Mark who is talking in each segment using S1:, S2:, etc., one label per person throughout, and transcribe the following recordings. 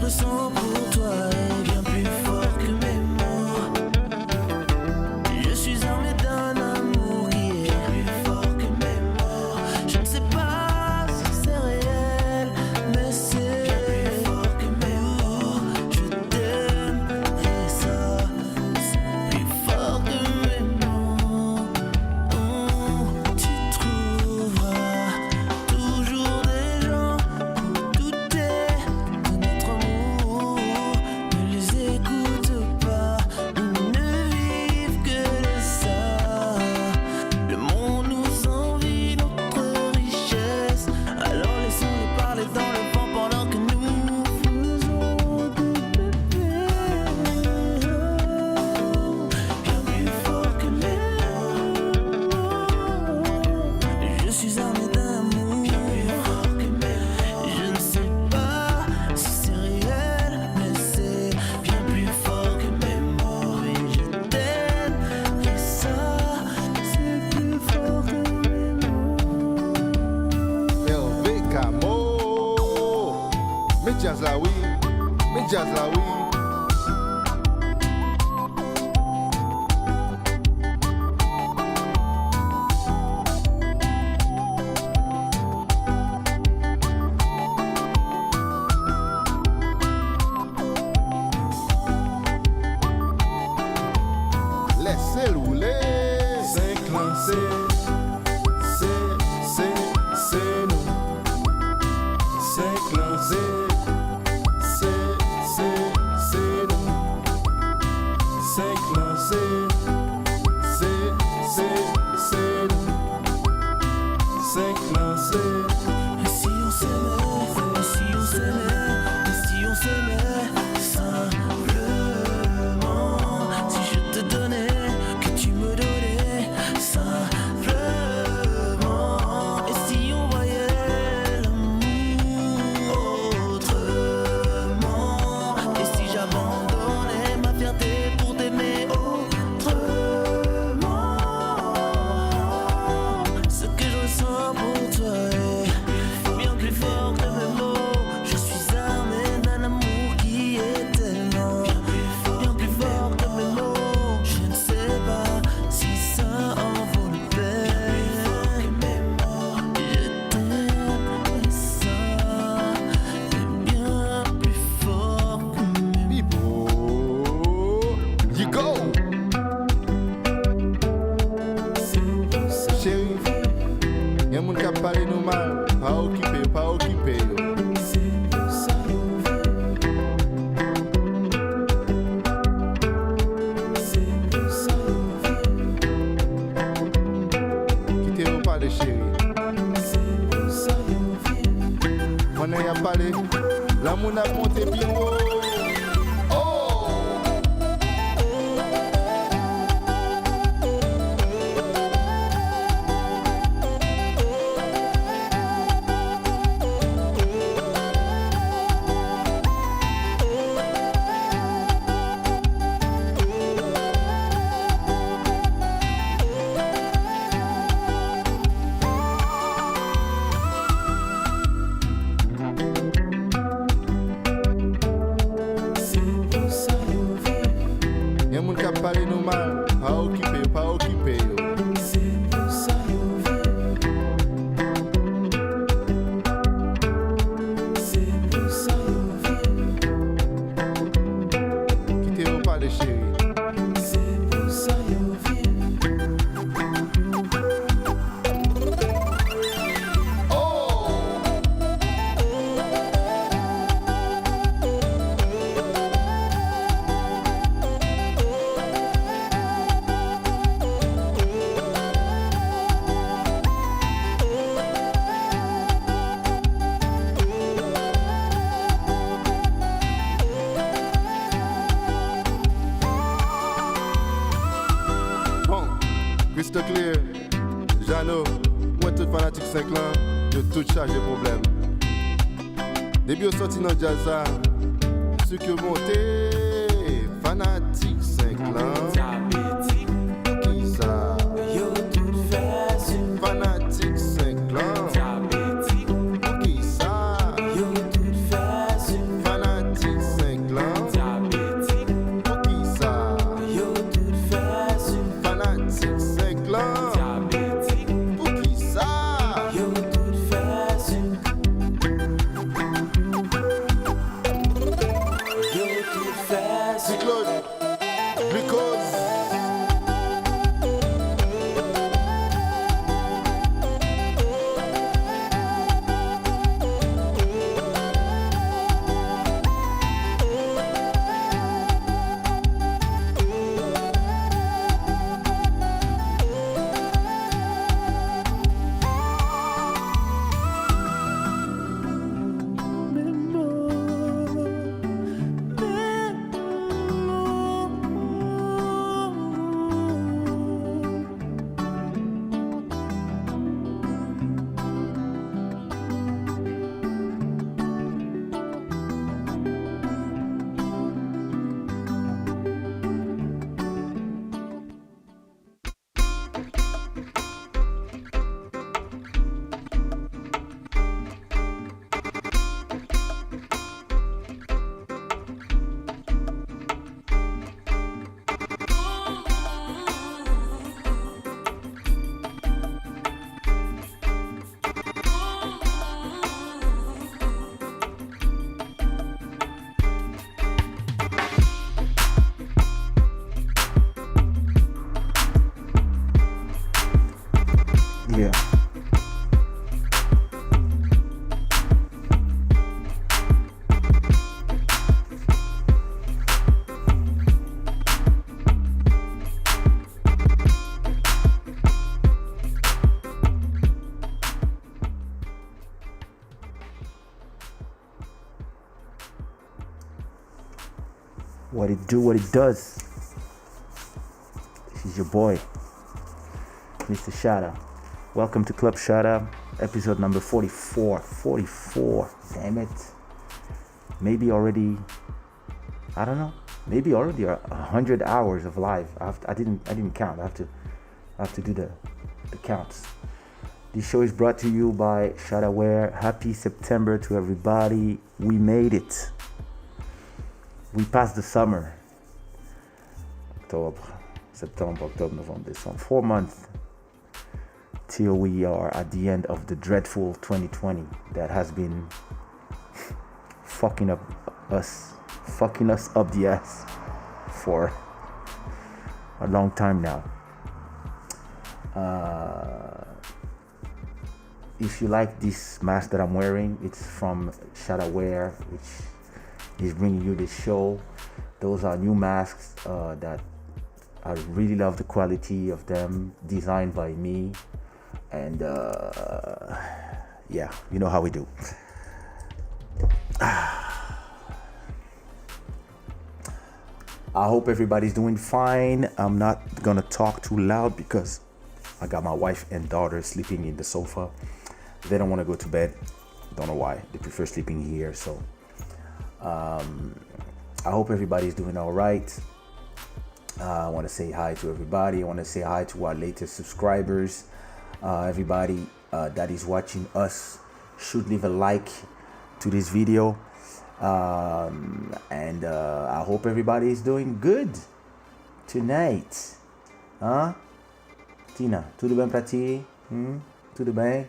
S1: ressens pour toi est bien plus fort que mes mots. Je suis armé d'un amour qui est plus fort que mes mots. Je ne sais pas si c'est réel, mais c'est bien plus fort que mes mots. Je t'aime et ça, c'est plus fort que mes mots. Tu trouveras toujours des gens pour douter de notre amour. Ne les écoute pas, ils ne vivent que de ça. Le monde nous envie notre richesse, alors laissons-les parler dans le vent pendant que nous faisons des bébés. Bien plus fort que mes mots. Je suis armé d'amour. Bien plus fort que mes mots. Je ne sais pas si c'est réel, mais c'est bien plus fort que mes mots. Et je t'aime, et ça, c'est plus fort que mes mots.
S2: LV Camo. Mais jazz la oui, mais jazz la oui. Laissez-le rouler. C'est classé. C'est nous. C'est classé. C'est nous. C'est classé. C'est nous. C'est classé.
S1: Et si on s'aimait, et si on s'aimait, et si on s'aimait simplement. Si je te donnais, que tu me donnais simplement. Et si on voyait l'amour autrement. Et si j'abandonnais ma fierté pour t'aimer autrement. Ce que je ressens pour toi est bien plus fort que mes mots. Je suis armé d'un amour qui est tellement bien plus fort que mes mots. Je ne sais pas si ça en vaut le peine. Je t'aime et ça est bien plus fort que mes mots.
S2: Bibo, you go. Chérie, y'a moun k'ap pale nou mal. Pas occupé, pas occupé yo. Quittez yo pale chérie. On y a parlé, la moun a monté bien haut. Oh! Y'a moun k'ap pale nou mal. Pas occupé, pas occupé yo. Quittez yo pale chérie. Crystal Clear, Jano, moi tout fanatique 5 ans, de tout charge de problème. Depuis au sorti dans jazz, ce que monté, fanatique 5 ans. Qui ça? Fanatique 5 ans. Qui ça? Fanatique Cyclone, glucose.
S3: Yeah. What it do, what it does. This is your boy, Mr. Shada. Welcome to Club Shada, episode number 44. 44, damn it. Maybe already, I don't know. Maybe already 100 hours of live. I didn't count. I have to do the counts. This show is brought to you by Shada Wear. Happy September to everybody. We made it. We passed the summer. September, October, November, December. 4 months till we are at the end of the dreadful 2020 that has been fucking us up the ass for a long time now. If you like this mask that I'm wearing, it's from Shada Wear, which is bringing you this show. Those are new masks that I really love the quality of them, designed by me. And yeah, you know how we do. I hope everybody's doing fine. I'm not gonna talk too loud because I got my wife and daughter sleeping in the sofa. They don't want to go to bed. Don't know why. They prefer sleeping here. So I hope everybody's doing all right. I want to say hi to everybody. I want to say hi to our latest subscribers. Everybody that is watching us should leave a like to this video. And I hope everybody is doing good tonight. Huh? Tina, tudo bem pra ti? Tudo bem?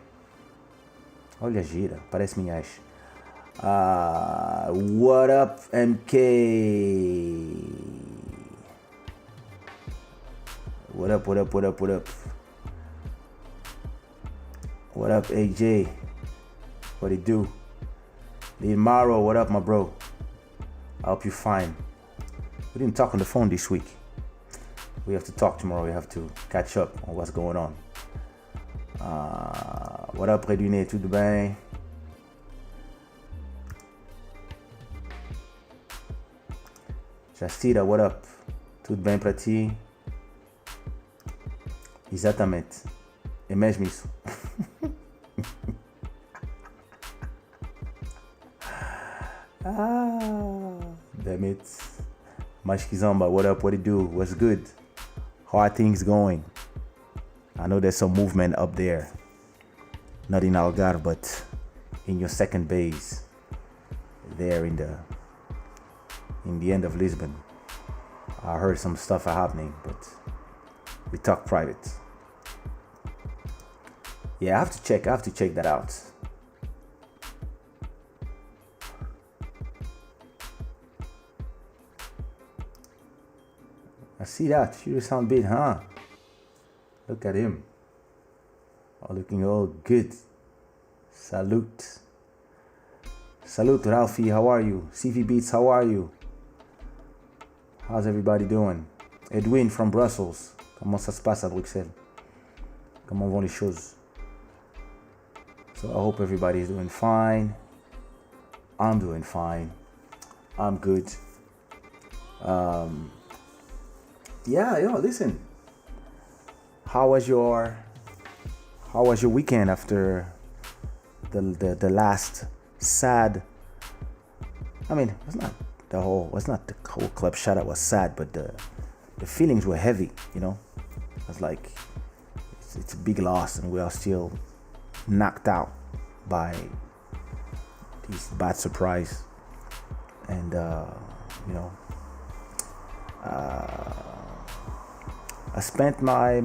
S3: Olha, gira, parece minhas. What up, MK? What up? What up, AJ? What it do? Lil Maro, what up, my bro? I hope you're fine. We didn't talk on the phone this week. We have to talk tomorrow. We have to catch up on what's going on. What up, Redune? Tudo bem? Jacira, what up? Tudo bem pra ti? Exatamente. É mesmo isso. Damn it. Mashkizamba, what up? What it do? What's good? How are things going? I know there's some movement up there. Not in Algarve, but in your second base. There in the end of Lisbon. I heard some stuff happening, but we talk private. Yeah, I have to check that out. see that. Future sound beat, huh? Look at him. Oh, looking all good. Salute. Salute, Ralphie. How are you? CV Beats, how are you? How's everybody doing? Edwin from Brussels. Comment ça se passe à Bruxelles? Comment vont les choses? So I hope everybody is doing fine. I'm doing fine. I'm good. Listen. How was your weekend after the last sad? I mean, it's not the whole club Shada was sad, but the feelings were heavy, you know. It's like it's a big loss, and we are still knocked out by this bad surprise. And I spent my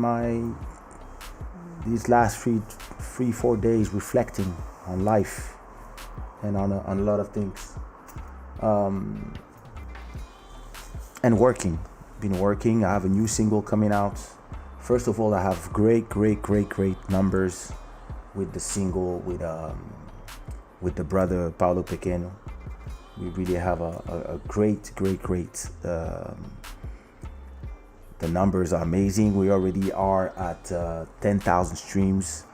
S3: these last 4 days reflecting on life and on a lot of things, and working. Been working. I have a new single coming out. First of all, I have great numbers with the single with the brother Paulo Pequeno. We really have a great. The numbers are amazing. We already are at 10,000 streams,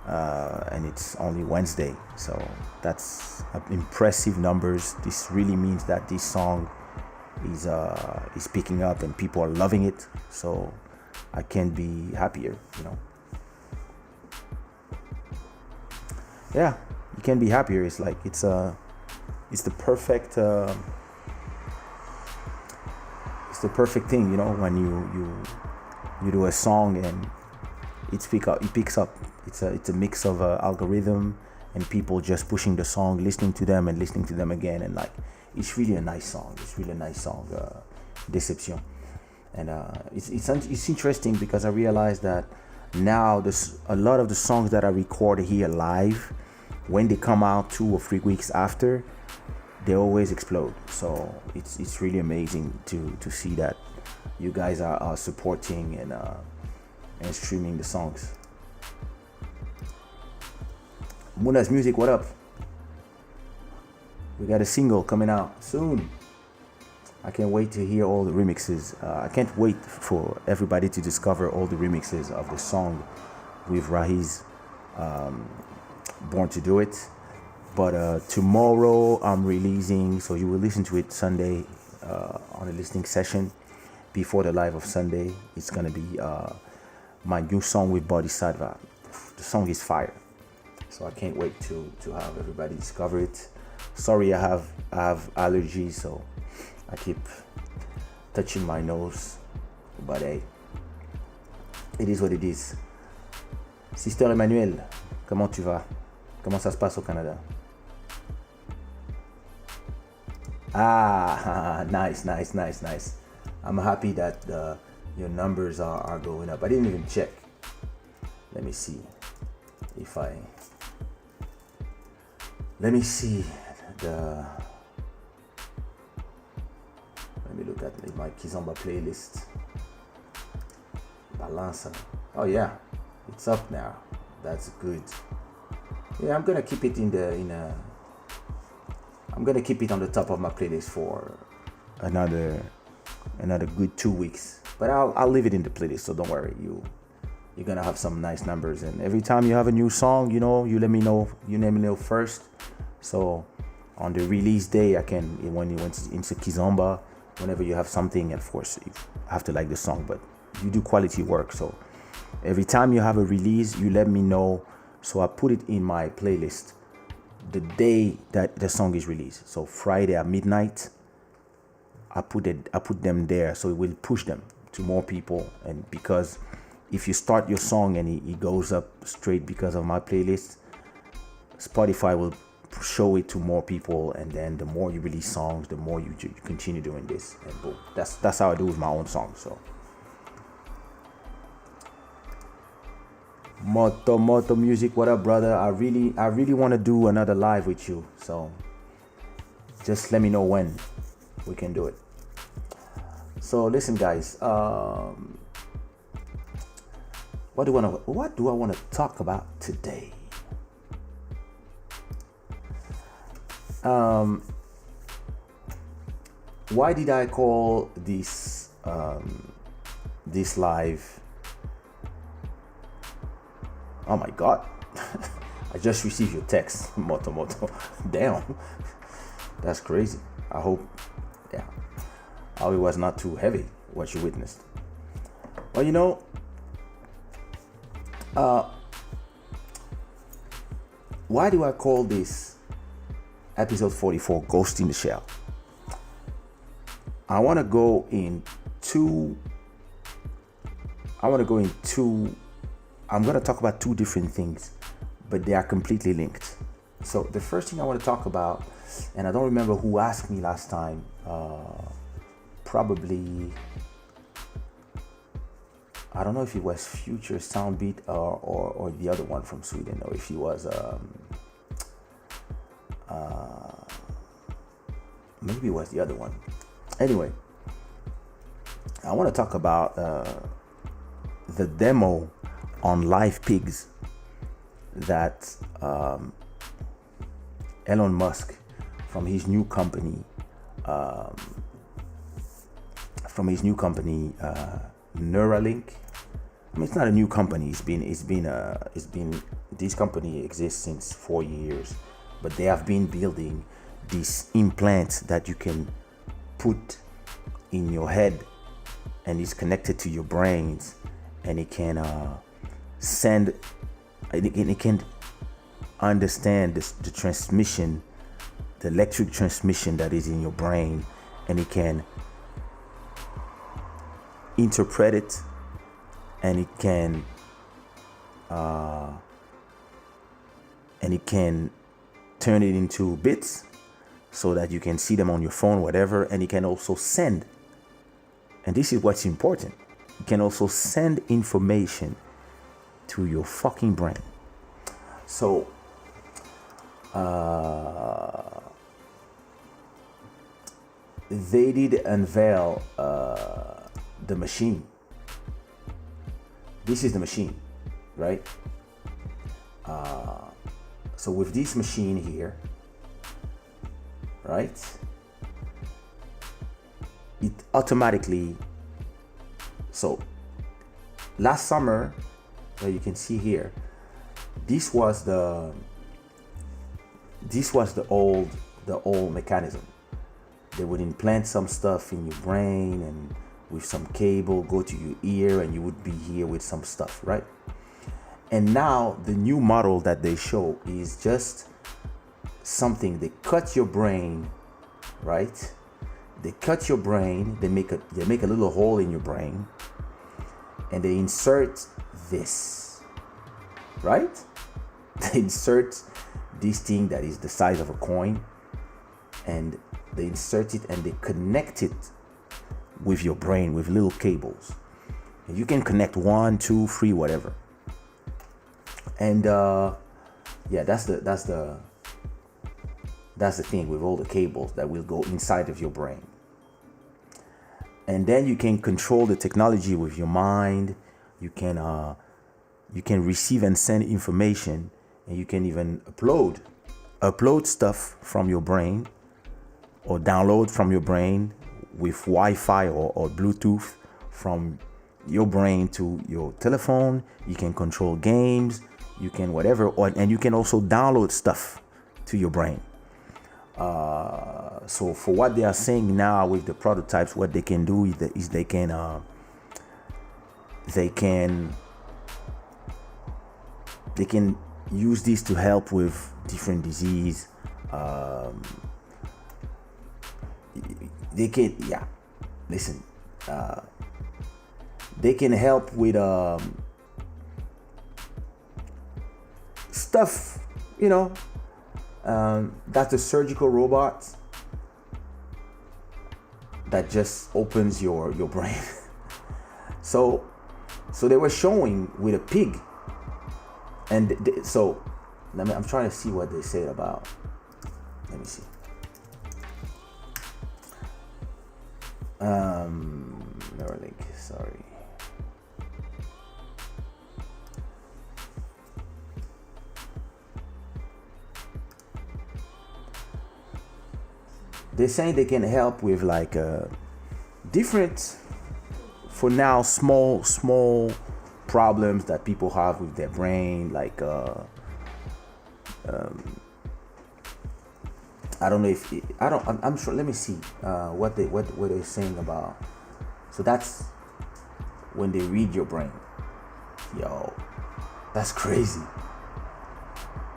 S3: and it's only Wednesday, so that's impressive numbers. This really means that this song is picking up and people are loving it. So I can't be happier, you know. Yeah, you can't be happier. It's like it's the perfect. It's the perfect thing, you know, when you do a song and it picks up. It's a mix of algorithm and people just pushing the song, listening to them and listening to them again, and like it's really a nice song. Deception, and it's interesting because I realized that now there's a lot of the songs that I record here live, when they come out 2 or 3 weeks after, they always explode. So it's really amazing to see that you guys are supporting and streaming the songs. Muna's Music, what up? We got a single coming out soon. I can't wait to hear all the remixes. I can't wait for everybody to discover all the remixes of the song with Rahiz, Born to Do It. But tomorrow I'm releasing, so you will listen to it Sunday on a listening session before the live of Sunday. It's gonna be my new song with Bodhisattva. The song is fire, so I can't wait to have everybody discover it. Sorry, I have allergies, so I keep touching my nose, but hey, it is what it is. Sister Emmanuel, comment tu vas? Comment ça se passe au Canada? Ah, nice. I'm happy that your numbers are going up. I didn't even check. Let me see if let me look at my Kizomba playlist. Balança. Oh yeah, it's up now. That's good. Yeah, I'm gonna keep it I'm gonna keep it on the top of my playlist for another good 2 weeks. But I'll leave it in the playlist, so don't worry. You're gonna have some nice numbers, and every time you have a new song, you know, you let me know first. So on the release day, when you went into Kizomba, whenever you have something, and of course you have to like the song, but you do quality work. So every time you have a release, you let me know. So I put it in my playlist the day that the song is released. So Friday at midnight, I put them there, so it will push them to more people. And because if you start your song and it goes up straight because of my playlist, Spotify will show it to more people, and then the more you release songs, the more you continue doing this, and boom. That's how I do with my own songs. So Moto Music, what up, brother? I really want to do another live with you, so just let me know when we can do it. So listen, guys. What do I want to talk about today? Why did I call this live? Oh my God! I just received your text, Moto. Damn, that's crazy. I hope it was not too heavy what you witnessed. Well, why do I call this episode 44 Ghost in the Shell? I'm going to go talk about two different things, but they are completely linked. So the first thing I want to talk about, and I don't remember who asked me last time, probably, I don't know if it was Future Soundbeat or the other one from Sweden, or if he was maybe it was the other one. Anyway, I want to talk about the demo on Live Pigs that Elon Musk from his new company Neuralink. I mean, it's not a new company. It's been this company exists since 4 years, but they have been building these implants that you can put in your head, and it's connected to your brains, and it can it can understand the transmission, the electric transmission that is in your brain, and it can interpret it, and it can turn it into bits so that you can see them on your phone, whatever. And it can also send, and this is what's important, it can also send information to your fucking brain. So they did unveil the machine. This is the machine, right? So with this machine here, right, it automatically, so last summer, you can see here, this was the old mechanism. They would implant some stuff in your brain and with some cable go to your ear, and you would be here with some stuff, right? And now the new model that they show is just something. They cut your brain, right? They cut your brain. They make a little hole in your brain, and they insert this, right? They insert this thing that is the size of a coin, and they insert it and they connect it with your brain with little cables. And you can connect 1, 2, 3, whatever. And that's the thing with all the cables that will go inside of your brain. And then you can control the technology with your mind. You can receive and send information, and you can even upload stuff from your brain, or download from your brain with Wi-Fi or Bluetooth from your brain to your telephone. You can control games, you can whatever, and you can also download stuff to your brain. So for what they are saying now with the prototypes, what they can do is they can use this to help with different disease. They can, they can help with stuff, that's a surgical robot that just opens your brain. So they were showing with a pig, and I'm trying to see what they said about. Let me see. Neuralink, sorry. They're saying they can help with like different, for now, small problems that people have with their brain, like I don't know if I'm sure. Let me see what they're saying about. So that's when they read your brain. Yo, that's crazy.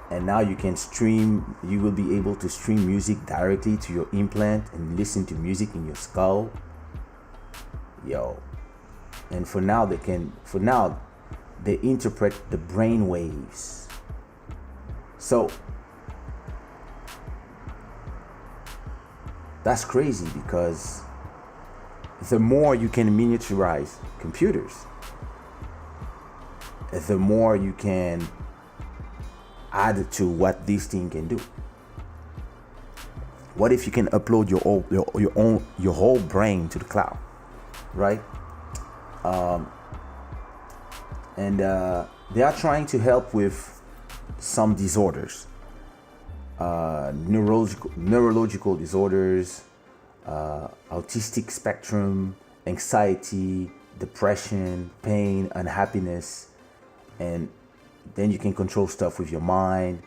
S3: And now you can stream. You will be able to stream music directly to your implant and listen to music in your skull. Yo, and for now they interpret the brain waves. So that's crazy, because the more you can miniaturize computers, the more you can add to what this thing can do. What if you can upload your whole brain to the cloud, right? And they are trying to help with some disorders, neurological disorders, autistic spectrum, anxiety, depression, pain, unhappiness, and then you can control stuff with your mind,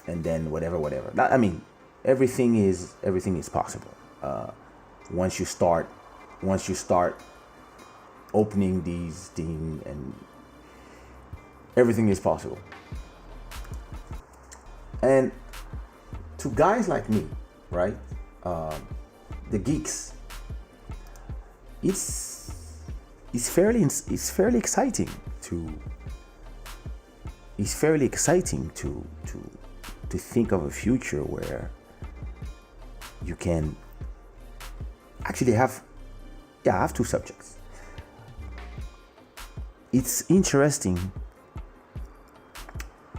S3: and then whatever. I mean, everything is possible. Once you start opening these things, and everything is possible. And to guys like me, right, the geeks, it's fairly exciting to think of a future where you can actually have I have two subjects. It's interesting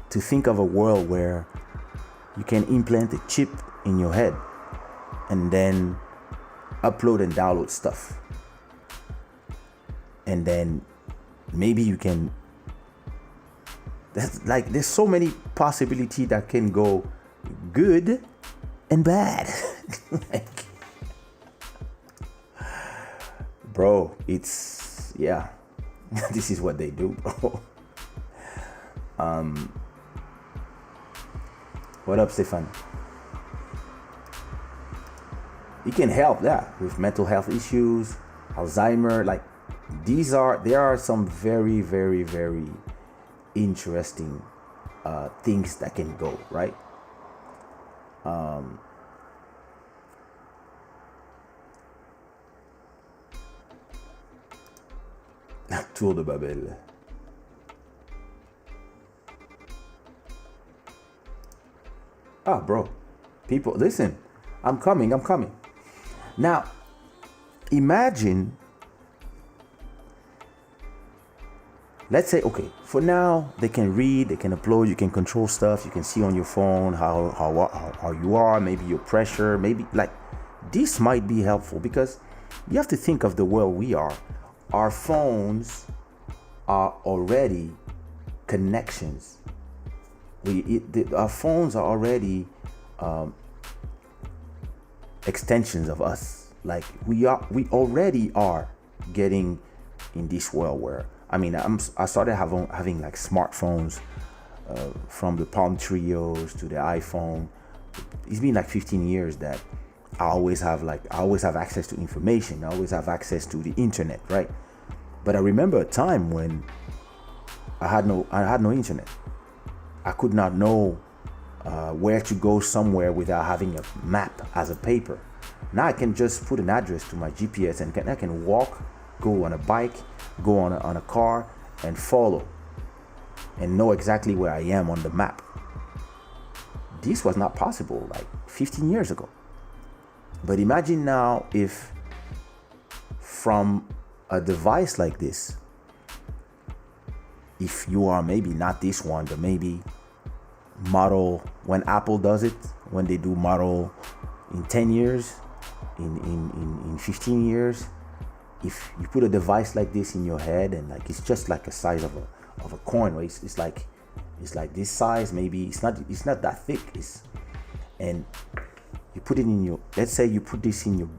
S3: to think of a world where you can implant a chip in your head and then upload and download stuff. And then maybe you can, there's so many possibilities that can go good and bad. Like, bro, it's, yeah, this is what they do, bro. What up, Stefan? It can help, with mental health issues, Alzheimer. Like, there are some very, very, very interesting things that can go, right? Tour de Babel. Bro, people, listen, I'm coming. Now, imagine, let's say, okay, for now, they can read, they can upload, you can control stuff, you can see on your phone how you are, maybe your pressure, maybe, like, this might be helpful, because you have to think of the world we are. Our phones are already connections. Our phones are already extensions of us. Like, we already are getting in this world where, I mean, I started having like smartphones, from the Palm Trios to the iPhone. It's been like 15 years that I always have access to information. I always have access to the internet, right? But I remember a time when I had no internet. I could not know where to go somewhere without having a map as a paper. Now I can just put an address to my GPS and I can walk, go on a bike, go on a car, and follow and know exactly where I am on the map. This was not possible like 15 years ago. But imagine now if from a device like this, if you are maybe not this one, but maybe model, when Apple does it, when they do model in 10 years, in 15 years, if you put a device like this in your head, and like it's just like a size of a coin, right? It's like this size, maybe it's not that thick. And you put it in your, let's say you put this in your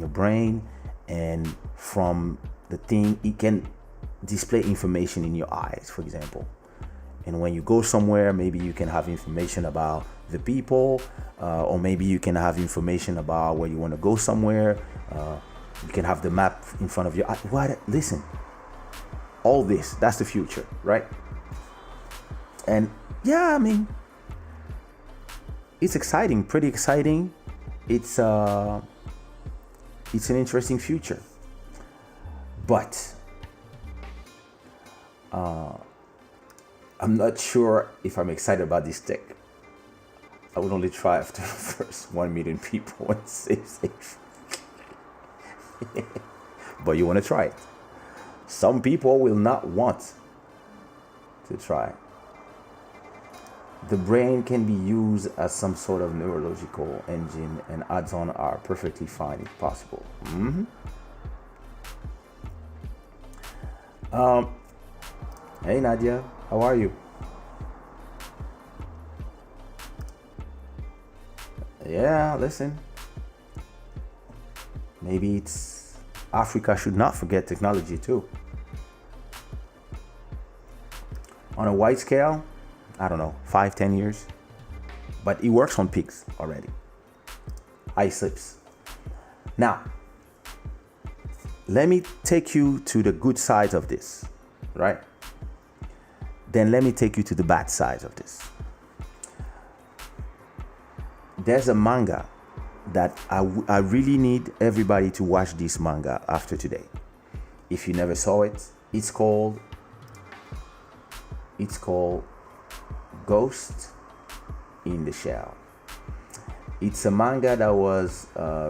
S3: brain, and from the thing it can display information in your eyes, for example. And when you go somewhere, maybe you can have information about the people, or maybe you can have information about where you want to go somewhere. You can have the map in front of you. Listen, all this, that's the future, right? And yeah, I mean, it's exciting, pretty exciting. It's an interesting future. But I'm not sure if I'm excited about this tech. I would only try after the first 1 million people and safe. But you want to try it. Some people will not want to try. The brain can be used as some sort of neurological engine, and odds-on are perfectly fine if possible. Hey Nadia, how are you? Yeah, listen. Maybe it's Africa should not forget technology too. On a wide scale, I don't know, 5-10 years. But it works on pigs already. Eye slips. Now, let me take you to the good sides of this, right? Then let me take you to the bad sides of this. There's a manga that I really need everybody to watch this manga after today. If you never saw it, it's called Ghost in the Shell. It's a manga that was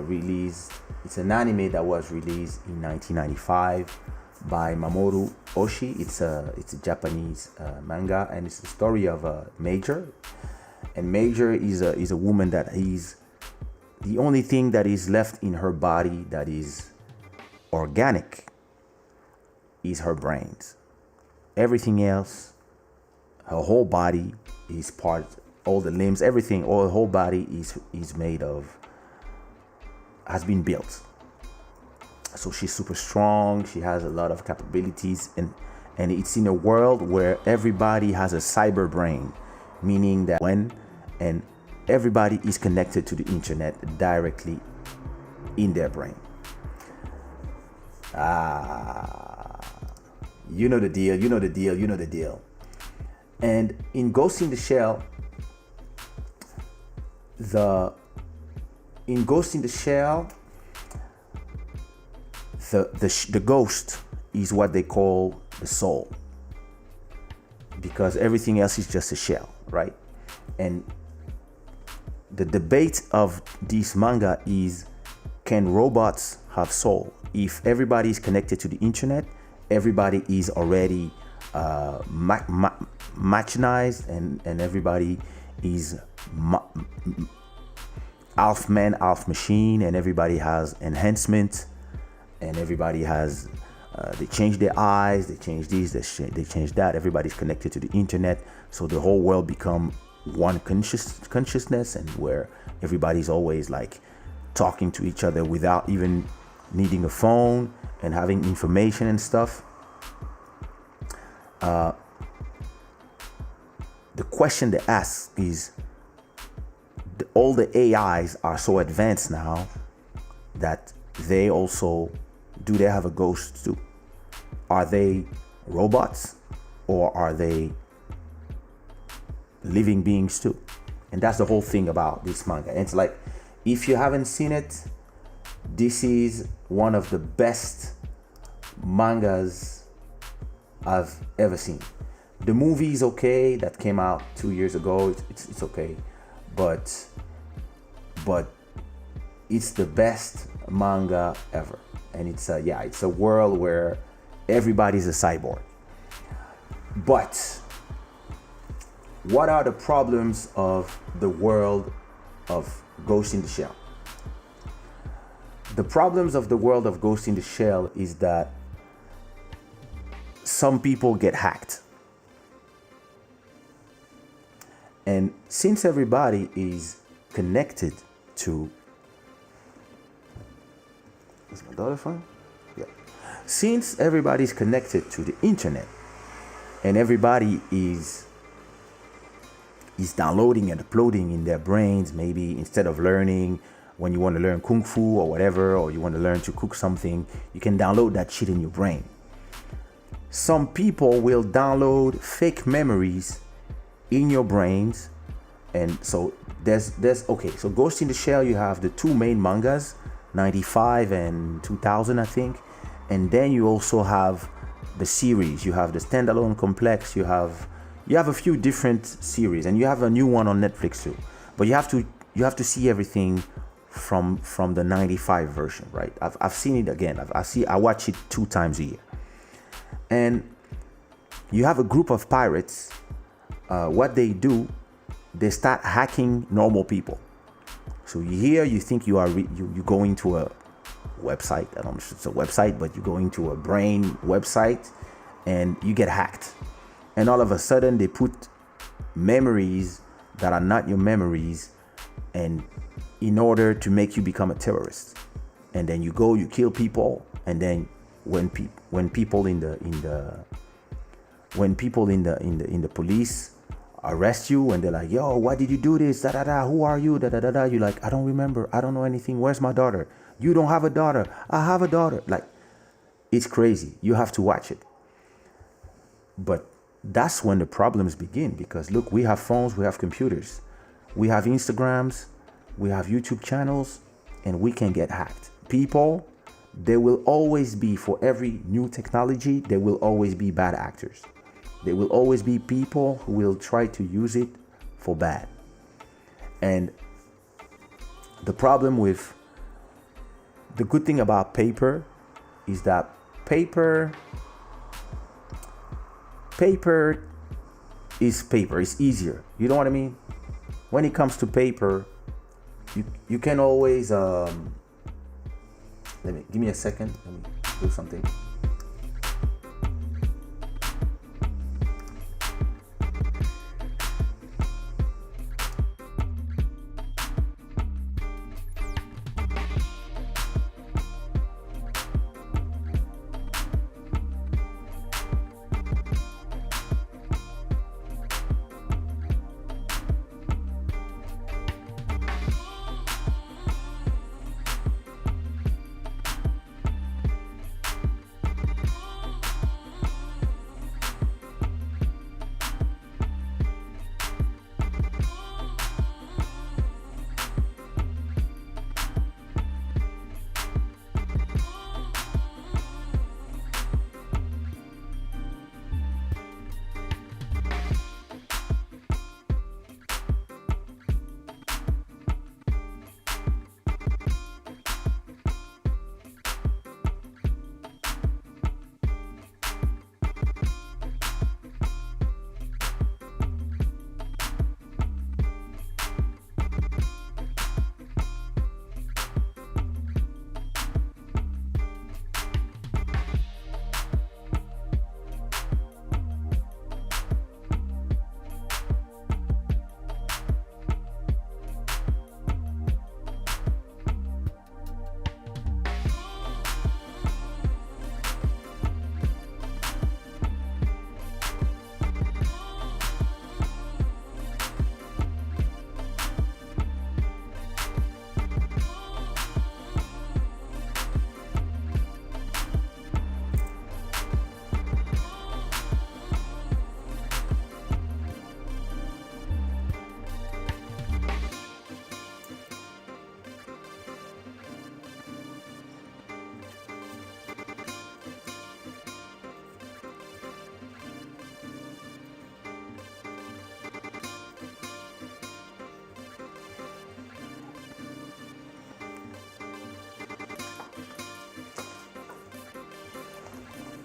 S3: released. It's an anime that was released in 1995 by Mamoru Oshii. It's a Japanese manga, and it's the story of a Major. And Major is a woman that is the only thing that is left in her body that is organic is her brains. Everything else, her whole body is part, all the limbs, everything, all the whole body is made of, has been built. So she's super strong. She has a lot of capabilities, and it's in a world where everybody has a cyber brain, meaning that and everybody is connected to the internet directly in their brain. You know the deal. And in Ghost in the Shell, the ghost is what they call the soul, because everything else is just a shell, right? And the debate of this manga is, can robots have soul? If everybody is connected to the internet, everybody is already machinized, and everybody is half man, half machine, and everybody has enhancement, and everybody has they change their eyes, they change this, they change that. Everybody's connected to the internet, so the whole world become one consciousness, and where everybody's always like talking to each other without even needing a phone and having information and stuff. The question they ask is, all the AIs are so advanced now that they have a ghost too? Are they robots, or are they living beings too? And that's the whole thing about this manga. And it's like, if you haven't seen it, this is one of the best mangas I've ever seen. The movie is okay, that came out 2 years ago. It's okay, but it's the best manga ever. And it's a world where everybody's a cyborg. But what are the problems of the world of Ghost in the Shell? the problems of the world of Ghost in the Shell is that some people get hacked. And since everybody is connected to... Is my daughter fine? Yeah. Since everybody's connected to the internet and everybody is downloading and uploading in their brains, maybe instead of learning, when you want to learn Kung Fu or whatever, or you want to learn to cook something, you can download that shit in your brain. Some people will download fake memories in your brains. And so there's okay, so Ghost in the Shell, you have the two main mangas, 95 and 2000, I think. And then you also have the series. You have the standalone complex, you have a few different series, and you have a new one on Netflix too. But you have to see everything from the 95 version, right? I've seen it again. I watch it 2 times a year. And you have a group of pirates. What they do, they start hacking normal people. So you think you are you going to a website. I don't know if it's a website, but you go into a brain website and you get hacked. And all of a sudden they put memories that are not your memories, and in order to make you become a terrorist. And then you kill people, and then when people in the police arrest you and they're like, yo, why did you do this? Da da da. Who are you? Da da da da. You're like, I don't remember. I don't know anything. Where's my daughter? You don't have a daughter. I have a daughter. Like, it's crazy. You have to watch it. But that's when the problems begin, because look, we have phones, we have computers, we have Instagrams, we have YouTube channels, and we can get hacked. People, there will always be, for every new technology, there will always be bad actors. There will always be people who will try to use it for bad. And the good thing about paper is that paper is paper. It's easier. You know what I mean? When it comes to paper, you can always give me a second. Let me do something.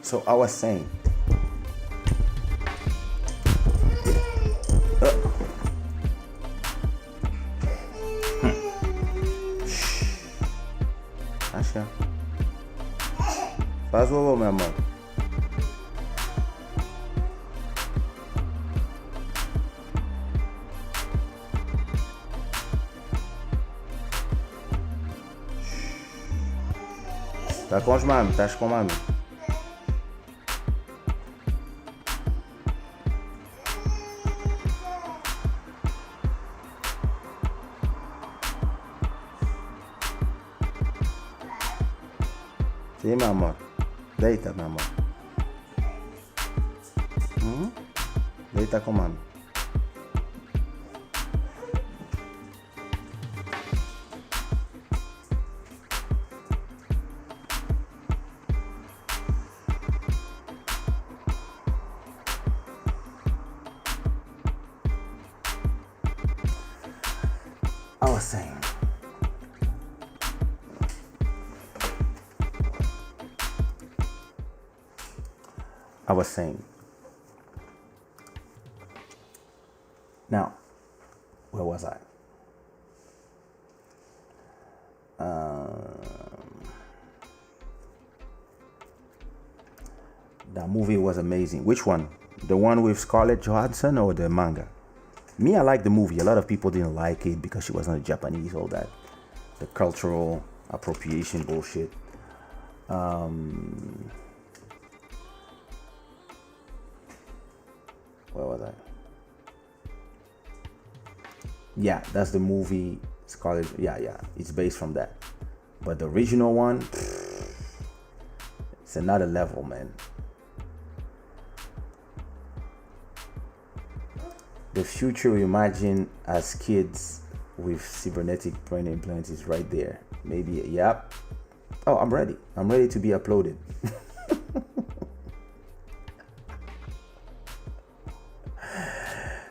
S3: So I was saying, Pas au mi amor. Estás com os mami, estás com mami. Sim, meu amor. Deita, meu amor. Deita com mami. I was saying. Now, where was I? That movie was amazing. Which one? The one with Scarlett Johansson or the manga? Me, I like the movie. A lot of people didn't like it because she wasn't Japanese, all that. The cultural appropriation bullshit. Where was I? Yeah, that's the movie Scarlett. Yeah, it's based from that. But the original one, it's another level, man. The future we imagine as kids with cybernetic brain implants is right there. Maybe, yep. Oh, I'm ready. I'm ready to be uploaded.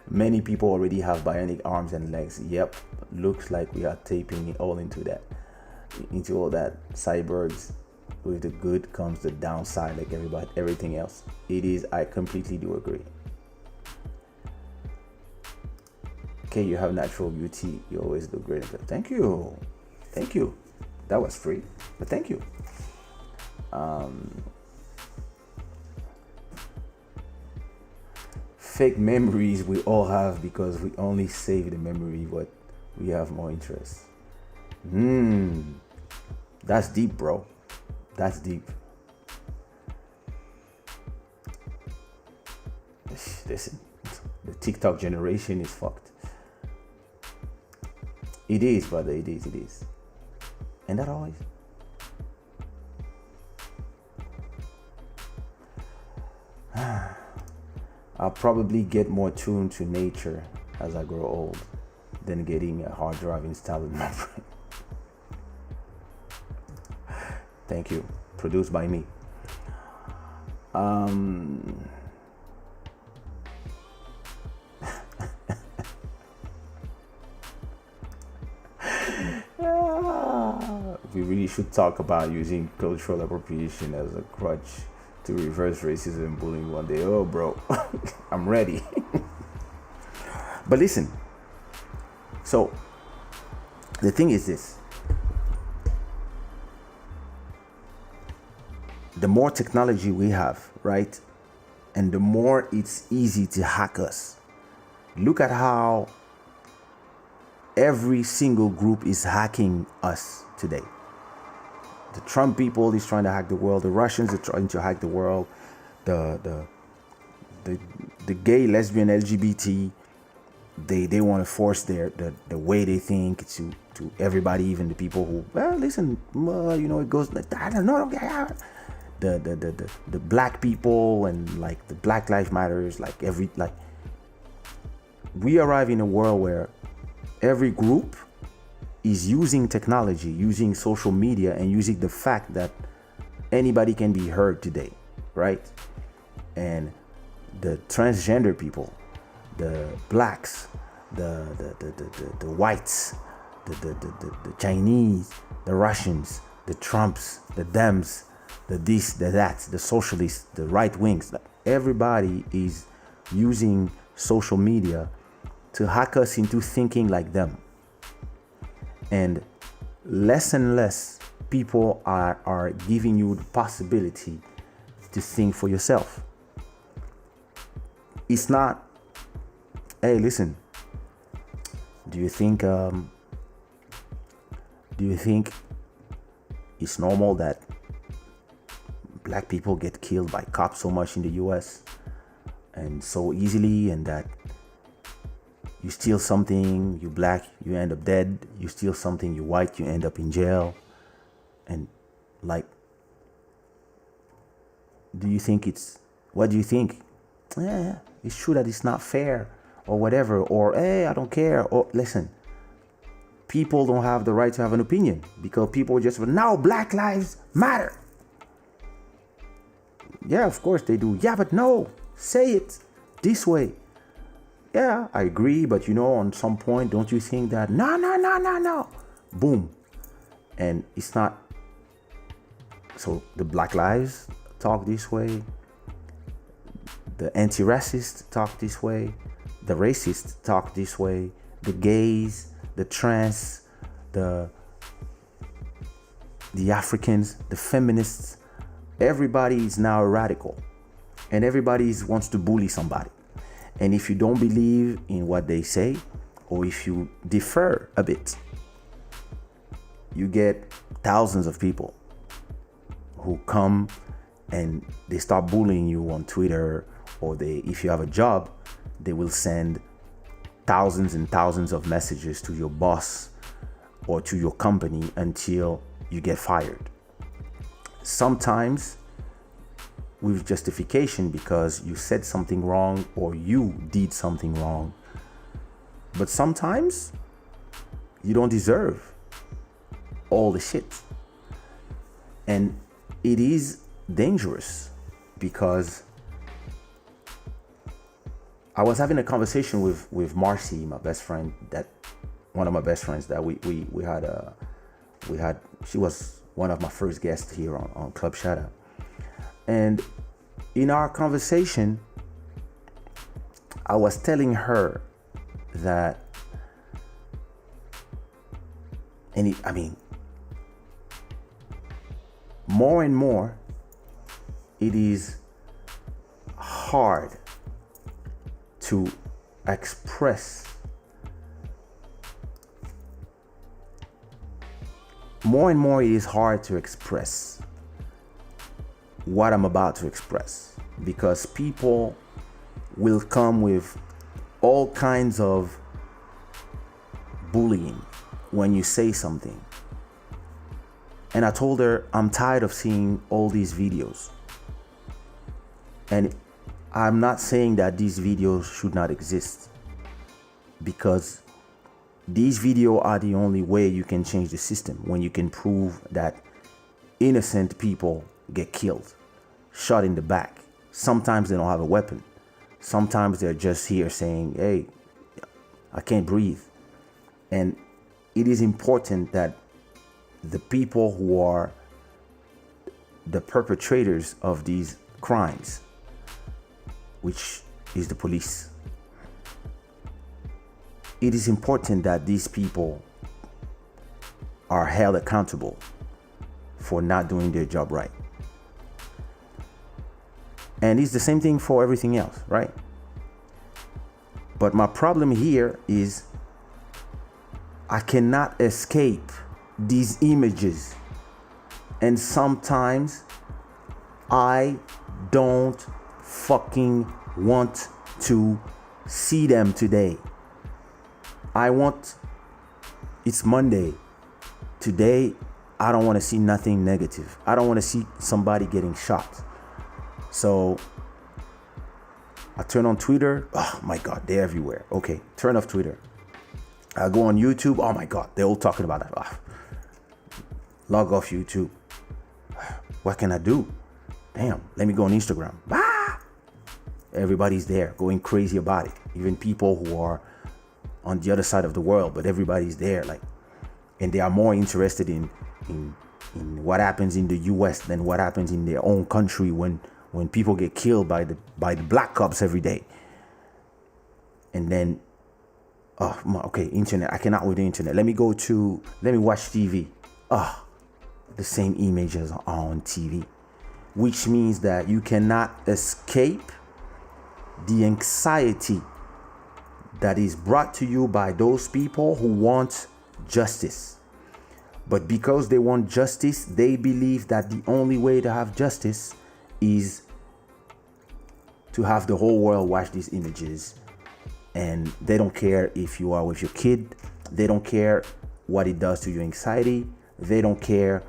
S3: Many people already have bionic arms and legs. Yep, looks like we are taping it all into all that. Cyborgs, with the good comes the downside, like everything else. It is. I completely do agree. Okay, you have natural beauty. You always look great. Thank you. That was free, but thank you. Fake memories we all have because we only save the memory what we have more interest. That's deep, bro. That's deep. Listen, the TikTok generation is fucked. It is, brother. It is. And that always. I'll probably get more tuned to nature as I grow old than getting a hard drive installed in my brain. Thank you. Produced by me. We really should talk about using cultural appropriation as a crutch to reverse racism and bullying one day. Oh, bro, I'm ready. But listen, so the thing is this. The more technology we have, right? And the more it's easy to hack us. Look at how every single group is hacking us today. The Trump people is trying to hack the world. The Russians are trying to hack the world. The gay, lesbian, LGBT, they want to force the way they think to everybody, even the people who, well, listen, it goes like that. No, the black people and like the Black Lives Matters, we arrive in a world where every group is using technology, using social media, and using the fact that anybody can be heard today, right? And the transgender people, the blacks, the whites, the Chinese, the Russians, the Trumps, the Dems, the this, the that, the socialists, the right wings. Everybody is using social media to hack us into thinking like them. And less people are giving you the possibility to think for yourself. It's not, hey, listen, do you think it's normal that black people get killed by cops so much in the US and so easily, and that you steal something, you black, you end up dead, you steal something, you white, you end up in jail? And like, what do you think? Yeah, it's true that it's not fair or whatever, or hey, I don't care. Or listen, people don't have the right to have an opinion because people just, now Black Lives Matter. Yeah, of course they do. Yeah, but no, say it this way. Yeah, I agree, but on some point, don't you think that no, boom. And it's not. So the Black Lives talk this way, the anti-racists talk this way, the racists talk this way, the gays, the trans, the Africans, the feminists, everybody is now a radical, and everybody wants to bully somebody. And if you don't believe in what they say, or if you differ a bit, you get thousands of people who come and they start bullying you on Twitter, or if you have a job, they will send thousands and thousands of messages to your boss or to your company until you get fired. Sometimes with justification because you said something wrong or you did something wrong. But sometimes you don't deserve all the shit. And it is dangerous because I was having a conversation with Marcy, my best friend, one of my best friends that we had, she was one of my first guests here on Club Shada. And in our conversation, I was telling her that, more and more, it is hard to express. More and more, it is hard to express what I'm about to express, because people will come with all kinds of bullying when you say something. And I told her I'm tired of seeing all these videos. And I'm not saying that these videos should not exist, because these videos are the only way you can change the system, when you can prove that innocent people get killed, shot in the back. Sometimes they don't have a weapon. Sometimes they're just here saying, hey, I can't breathe. And it is important that the people who are the perpetrators of these crimes, which is the police, it is important that these people are held accountable for not doing their job right. And it's the same thing for everything else, right? But my problem here is I cannot escape these images. And sometimes I don't fucking want to see them today. It's Monday. Today, I don't want to see nothing negative. I don't want to see somebody getting shot. So I turn on Twitter. Oh my God, they're everywhere. Okay, turn off Twitter. I go on YouTube. Oh my God, they're all talking about that. Oh. Log off YouTube. What can I do? Damn, let me go on Instagram. Ah! Everybody's there going crazy about it. Even people who are on the other side of the world, but everybody's there, and they are more interested in what happens in the US than what happens in their own country when people get killed by the black cops every day. And then, internet. I cannot with the internet. Let me watch TV. the same images are on TV, which means that you cannot escape the anxiety that is brought to you by those people who want justice. But because they want justice, they believe that the only way to have justice is to have the whole world watch these images. And they don't care if you are with your kid. They don't care what it does to your anxiety. They don't care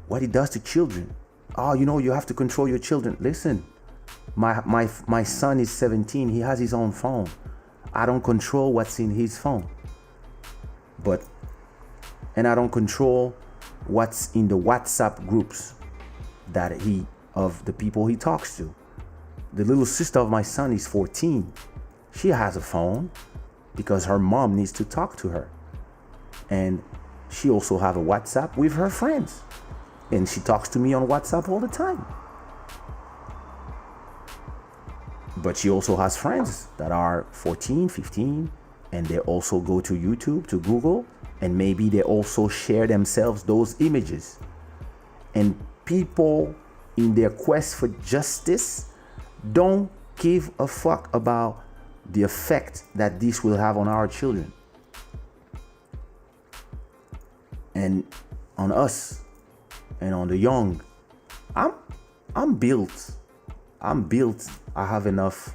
S3: what it does to children. Oh, you have to control your children. Listen, my son is 17. He has his own phone. I don't control what's in his phone. And I don't control what's in the WhatsApp groups of the people he talks to. The little sister of my son is 14. She has a phone because her mom needs to talk to her. And she also have a WhatsApp with her friends. And she talks to me on WhatsApp all the time. But she also has friends that are 14, 15, and they also go to YouTube, to Google, and maybe they also share themselves those images. And people in their quest for justice don't give a fuck about the effect that this will have on our children and on us and on the young. I'm built. I have enough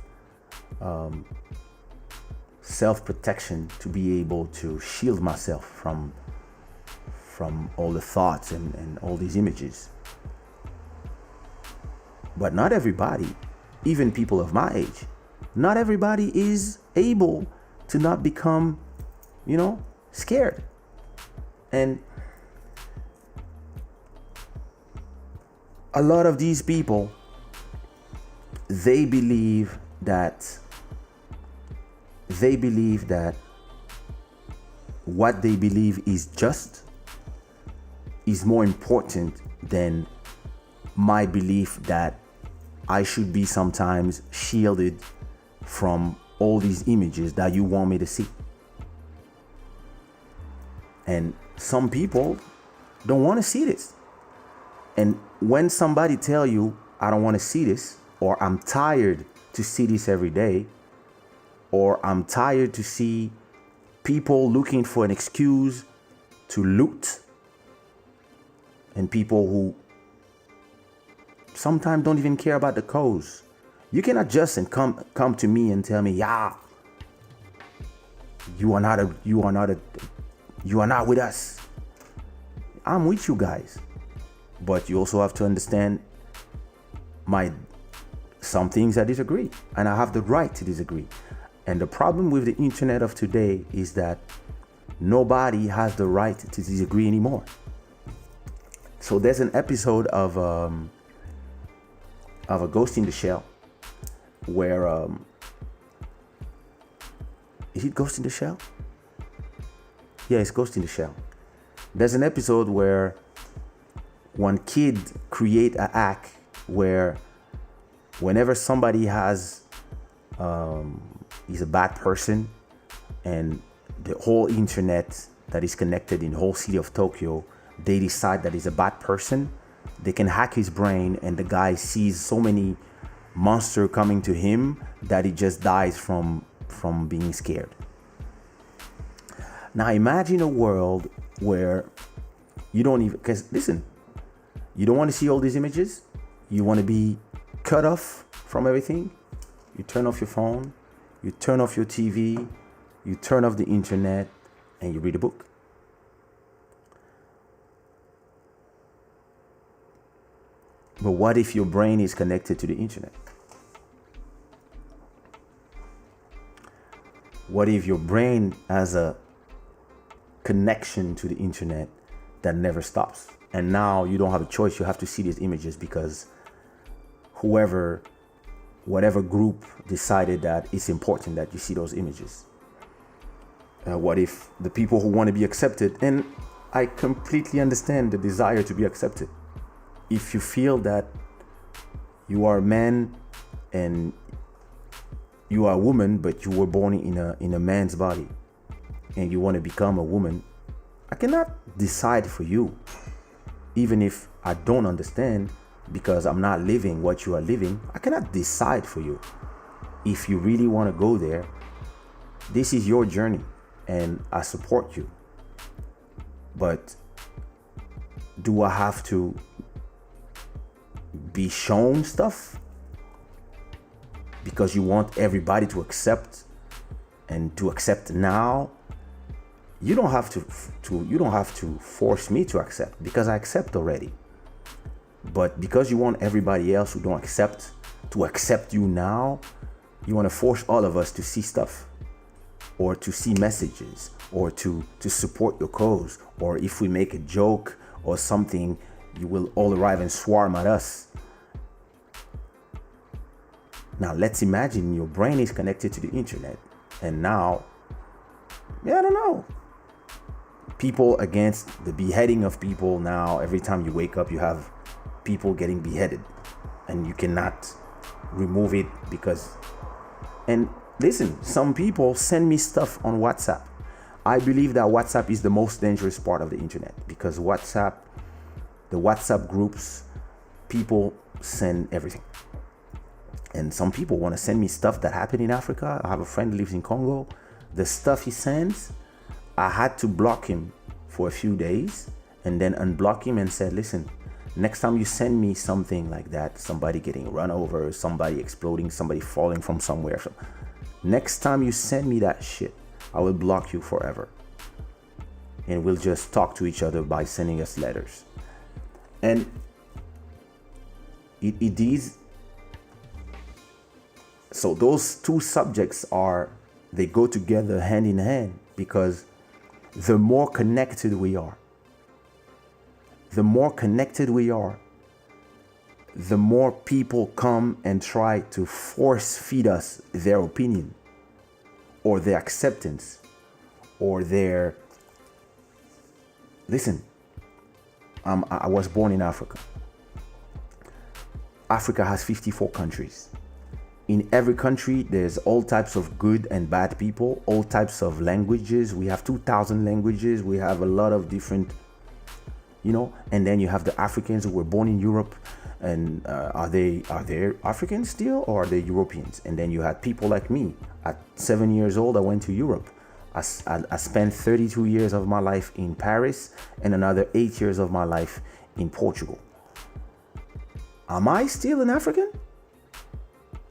S3: self-protection to be able to shield myself from all the thoughts and all these images. But not everybody, even people of my age, not everybody is able to not become, scared. And a lot of these people, they believe that what they believe is just is more important than my belief that I should be sometimes shielded from all these images that you want me to see. And some people don't want to see this. And when somebody tell you, I don't want to see this, or I'm tired to see this every day, or I'm tired to see people looking for an excuse to loot, and people who sometimes don't even care about the cause. You cannot just and come to me and tell me, yeah, you are not with us. I'm with you guys. But you also have to understand some things I disagree, and I have the right to disagree. And the problem with the internet of today is that nobody has the right to disagree anymore. So there's an episode of a Ghost in the Shell where is it Ghost in the Shell? Yeah, it's Ghost in the Shell. There's an episode where one kid create an act where whenever somebody is a bad person, and the whole internet that is connected in the whole city of Tokyo, they decide that he's a bad person, they can hack his brain, and the guy sees so many monsters coming to him that he just dies from being scared. Now imagine a world where you don't even, because listen, you don't want to see all these images. You want to be cut off from everything. You turn off your phone, you turn off your TV, you turn off the internet, and you read a book. But what if your brain is connected to the internet? What if your brain has a connection to the internet that never stops? And now you don't have a choice. You have to see these images because whatever group decided that it's important that you see those images. What if the people who want to be accepted, and I completely understand the desire to be accepted. If you feel that you are a man and you are a woman, but you were born in a man's body and you want to become a woman, I cannot decide for you, even if I don't understand, because I'm not living what you are living. I cannot decide for you. If you really want to go there, this is your journey and I support you. But do I have to be shown stuff because you want everybody to accept and to accept now? You don't have to force me to accept, because I accept already. But because you want everybody else who don't accept to accept you now, you want to force all of us to see stuff, or to see messages, or to support your cause. Or if we make a joke or something, you will all arrive and swarm at us. Now let's imagine your brain is connected to the internet, and now, I don't know, people against the beheading of people. Now every time you wake up, you have people getting beheaded, and you cannot remove it because, and listen, some people send me stuff on WhatsApp. I believe that WhatsApp is the most dangerous part of the internet, because the WhatsApp groups, people send everything. And some people want to send me stuff that happened in Africa. I have a friend who lives in Congo. The stuff he sends, I had to block him for a few days and then unblock him and said, listen, next time you send me something like that, somebody getting run over, somebody exploding, somebody falling from somewhere, next time you send me that shit, I will block you forever. And we'll just talk to each other by sending us letters. And it is, so those two subjects they go together hand in hand, because the more connected we are, the more people come and try to force feed us their opinion, or their acceptance, or their, listen, I was born in Africa. Africa has 54 countries. In every country, there's all types of good and bad people, all types of languages. We have 2,000 languages. We have a lot of different, and then you have the Africans who were born in Europe. And are they Africans still, or are they Europeans? And then you had people like me. At 7 years old, I went to Europe. I spent 32 years of my life in Paris and another 8 years of my life in Portugal. Am I still an African?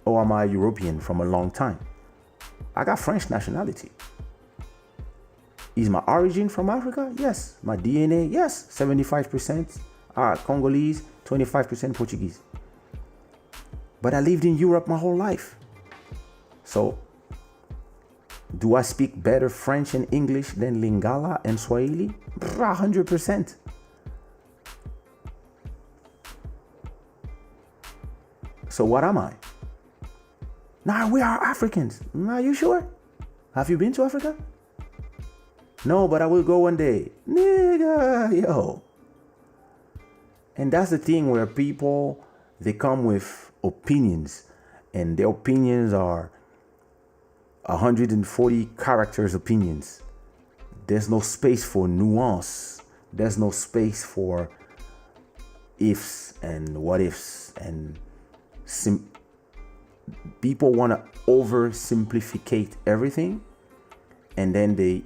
S3: Or am I European from a long time? I got French nationality. Is my origin from Africa? Yes. My DNA? Yes. 75% Congolese, 25% Portuguese. But I lived in Europe my whole life. So, do I speak better French and English than Lingala and Swahili? 100%. So what am I? Nah, we are Africans. Are you sure? Have you been to Africa? No, but I will go one day. Nigga, yo. And that's the thing where people, they come with opinions, and their opinions are 140 characters opinions. There's no space for nuance. There's no space for ifs and what ifs, and people want to oversimplificate everything, and then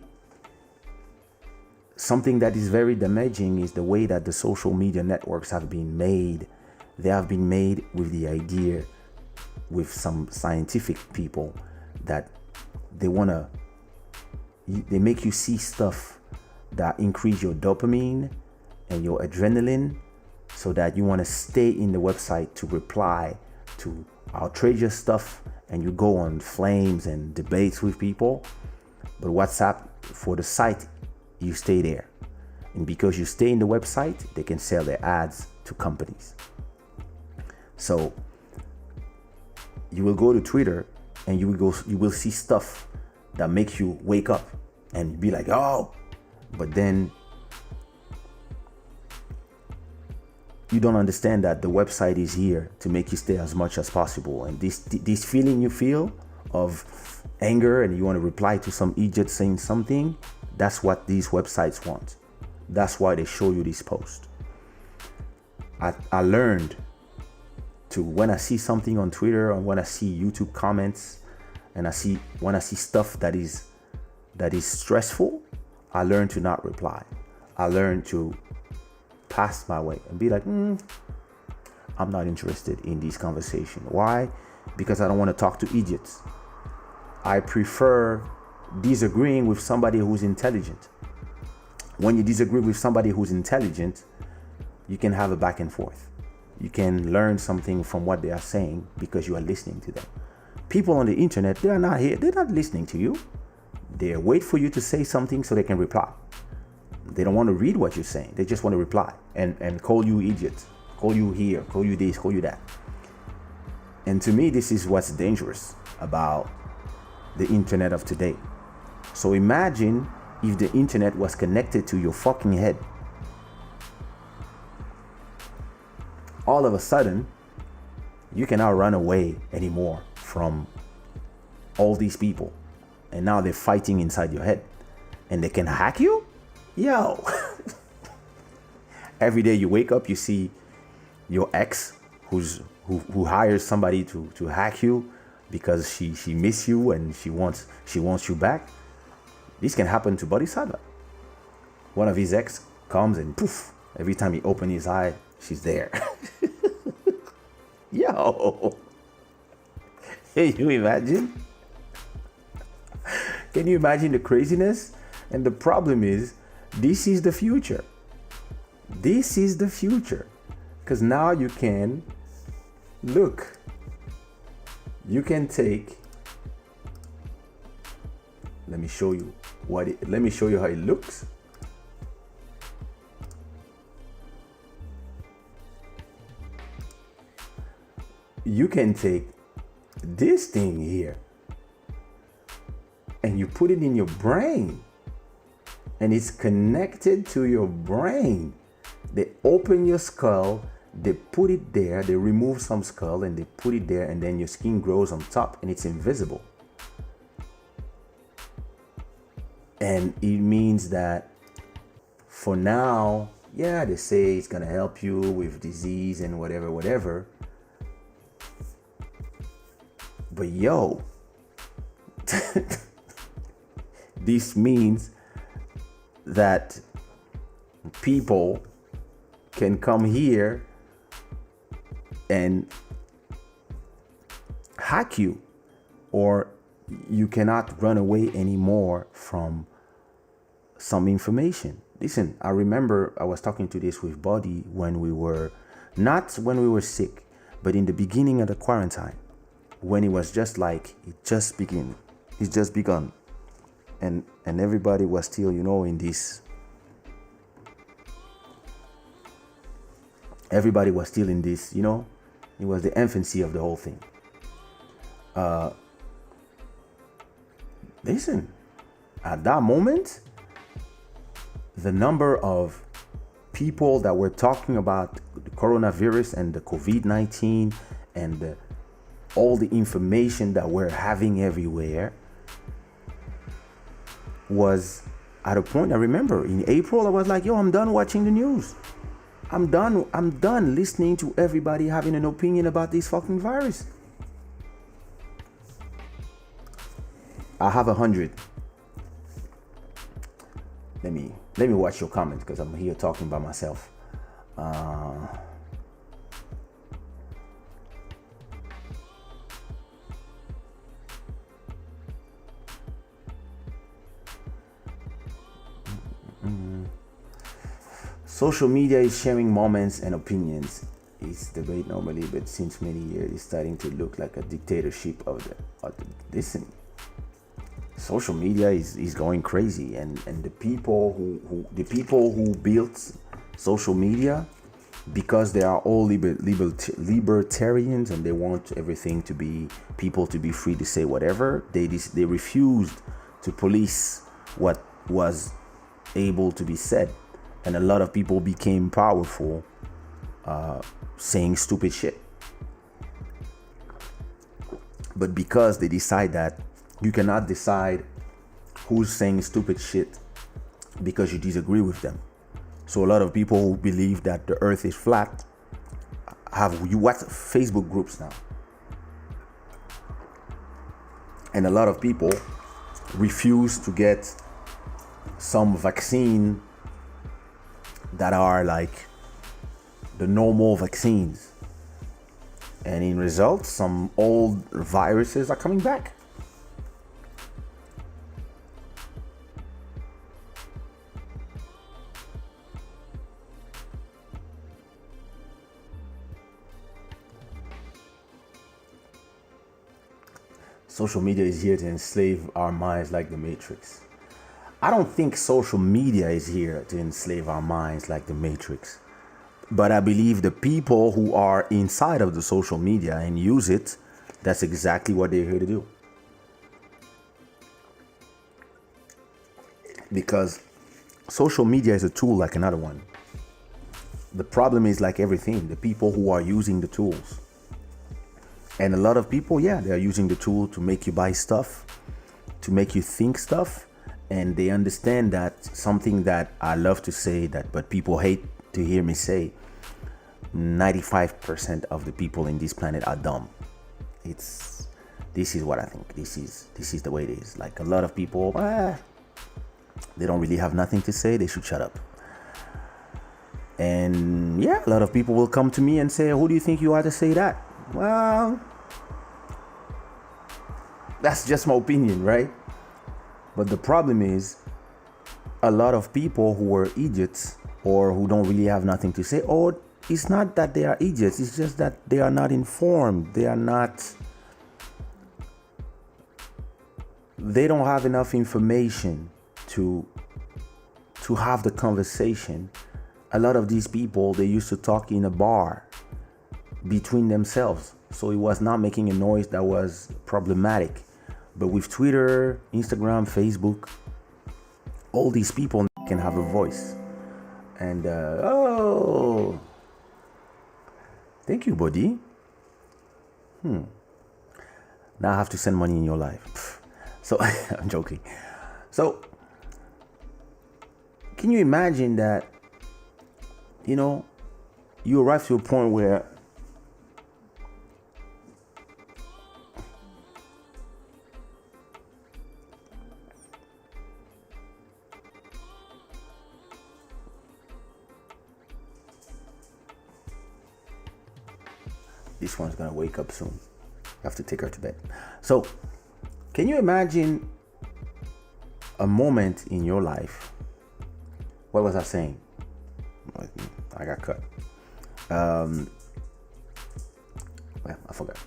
S3: something that is very damaging is the way that the social media networks have been made. They have been made with the idea, with some scientific people, that they make you see stuff that increase your dopamine and your adrenaline, so that you want to stay in the website to reply to outrageous stuff, and you go on flames and debates with people. But WhatsApp, for the site, you stay there. And because you stay in the website, they can sell their ads to companies. So you will go to Twitter and you will see stuff that makes you wake up and be like, oh, but then you don't understand that the website is here to make you stay as much as possible. And this feeling you feel of anger, and you want to reply to some idiot saying something, that's what these websites want. That's why they show you this post. I learned to, when I see something on Twitter or when I see YouTube comments and when I see stuff that is stressful, I learn to not reply. I learn to pass my way and be like, I'm not interested in this conversation. Why? Because I don't want to talk to idiots. I prefer disagreeing with somebody who's intelligent. When you disagree with somebody who's intelligent, you can have a back and forth. You can learn something from what they are saying because you are listening to them. People on the internet, they are not here. They're not listening to you. They wait for you to say something so they can reply. They don't want to read what you're saying. They just want to reply and call you idiots, call you here, call you this, call you that. And to me, this is what's dangerous about the internet of today. So imagine if the internet was connected to your fucking head. All of a sudden, you cannot run away anymore from all these people. And now they're fighting inside your head. And they can hack you? Yo. Every day you wake up, you see your ex who hires somebody to hack you because she miss you and she wants you back. This can happen to Buddy Shada. One of his ex comes and poof, every time he opens his eye, she's there. Yo. Can you imagine? Can you imagine the craziness? And the problem is, this is the future. This is the future. Because now you can look. You can take. Let me show you how it looks. You can take this thing here and you put it in your brain, and it's connected to your brain. They open your skull, they put it there, they remove some skull and they put it there, and then your skin grows on top and it's invisible. And it means that for now, yeah, they say it's gonna help you with disease and whatever. But yo, this means that people can come here and hack you, or you cannot run away anymore from some information. Listen, I remember I was talking to this with Buddy when we were sick, but in the beginning of the quarantine, when it was just like it's just begun, and everybody was still, in this. Everybody was still in this, it was the infancy of the whole thing. Listen, at that moment, the number of people that were talking about the coronavirus and the COVID-19 and all the information that we're having everywhere was at a point. I remember in April, I was like, I'm done watching the news. I'm done listening to everybody having an opinion about this fucking virus. I have 100. Let me watch your comments because I'm here talking by myself. Social media is sharing moments and opinions. It's debate normally, but since many years, it's starting to look like a dictatorship of the listen. Social media is going crazy, and the people who built social media, because they are all libertarians and they want everything to be, people to be free to say whatever, they refused to police what was able to be said. And a lot of people became powerful saying stupid shit. But because they decide that you cannot decide who's saying stupid shit because you disagree with them. So a lot of people who believe that the earth is flat have what Facebook groups now. And a lot of people refuse to get some vaccine that are like the normal vaccines. And in result, some old viruses are coming back. Social media is here to enslave our minds like the Matrix. I don't think social media is here to enslave our minds like the Matrix. But I believe the people who are inside of the social media and use it, that's exactly what they're here to do. Because social media is a tool like another one. The problem is, like everything, the people who are using the tools. And a lot of people, yeah, they're using the tool to make you buy stuff, to make you think stuff. And they understand that something that I love to say, that but people hate to hear me say, 95% of the people in this planet are dumb. This is what I think. This is the way it is. Like a lot of people, they don't really have nothing to say. They should shut up. And yeah, a lot of people will come to me and say, who do you think you are to say that? Well, that's just my opinion, right? But the problem is, a lot of people who are idiots or who don't really have nothing to say, or it's not that they are idiots, it's just that they are not informed. They don't have enough information to have the conversation. A lot of these people, they used to talk in a bar between themselves, so it was not making a noise that was problematic. But with Twitter, Instagram, Facebook, all these people can have a voice. And thank you, buddy. Now I have to send money in your life. So I'm joking. So can you imagine that, you arrive to a point where this one's gonna wake up soon. I have to take her to bed. So, can you imagine a moment in your life? What was I saying? I got cut. Well, I forgot.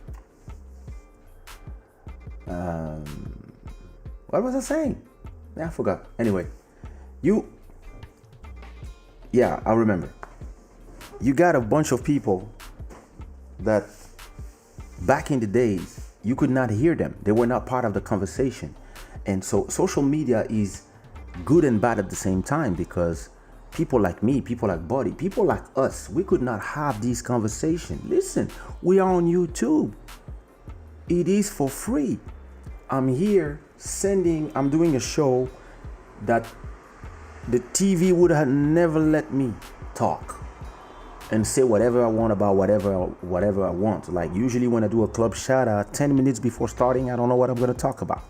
S3: What was I saying? Yeah, I forgot. Anyway, I remember. You got a bunch of people that back in the days, you could not hear them. They were not part of the conversation. And so social media is good and bad at the same time, because people like me, people like Buddy, people like us, we could not have these conversations. Listen, we are on YouTube. It is for free. I'm here I'm doing a show that the TV would have never let me talk and say whatever I want about whatever I want. Like usually when I do a club Shada, 10 minutes before starting, I don't know what I'm going to talk about.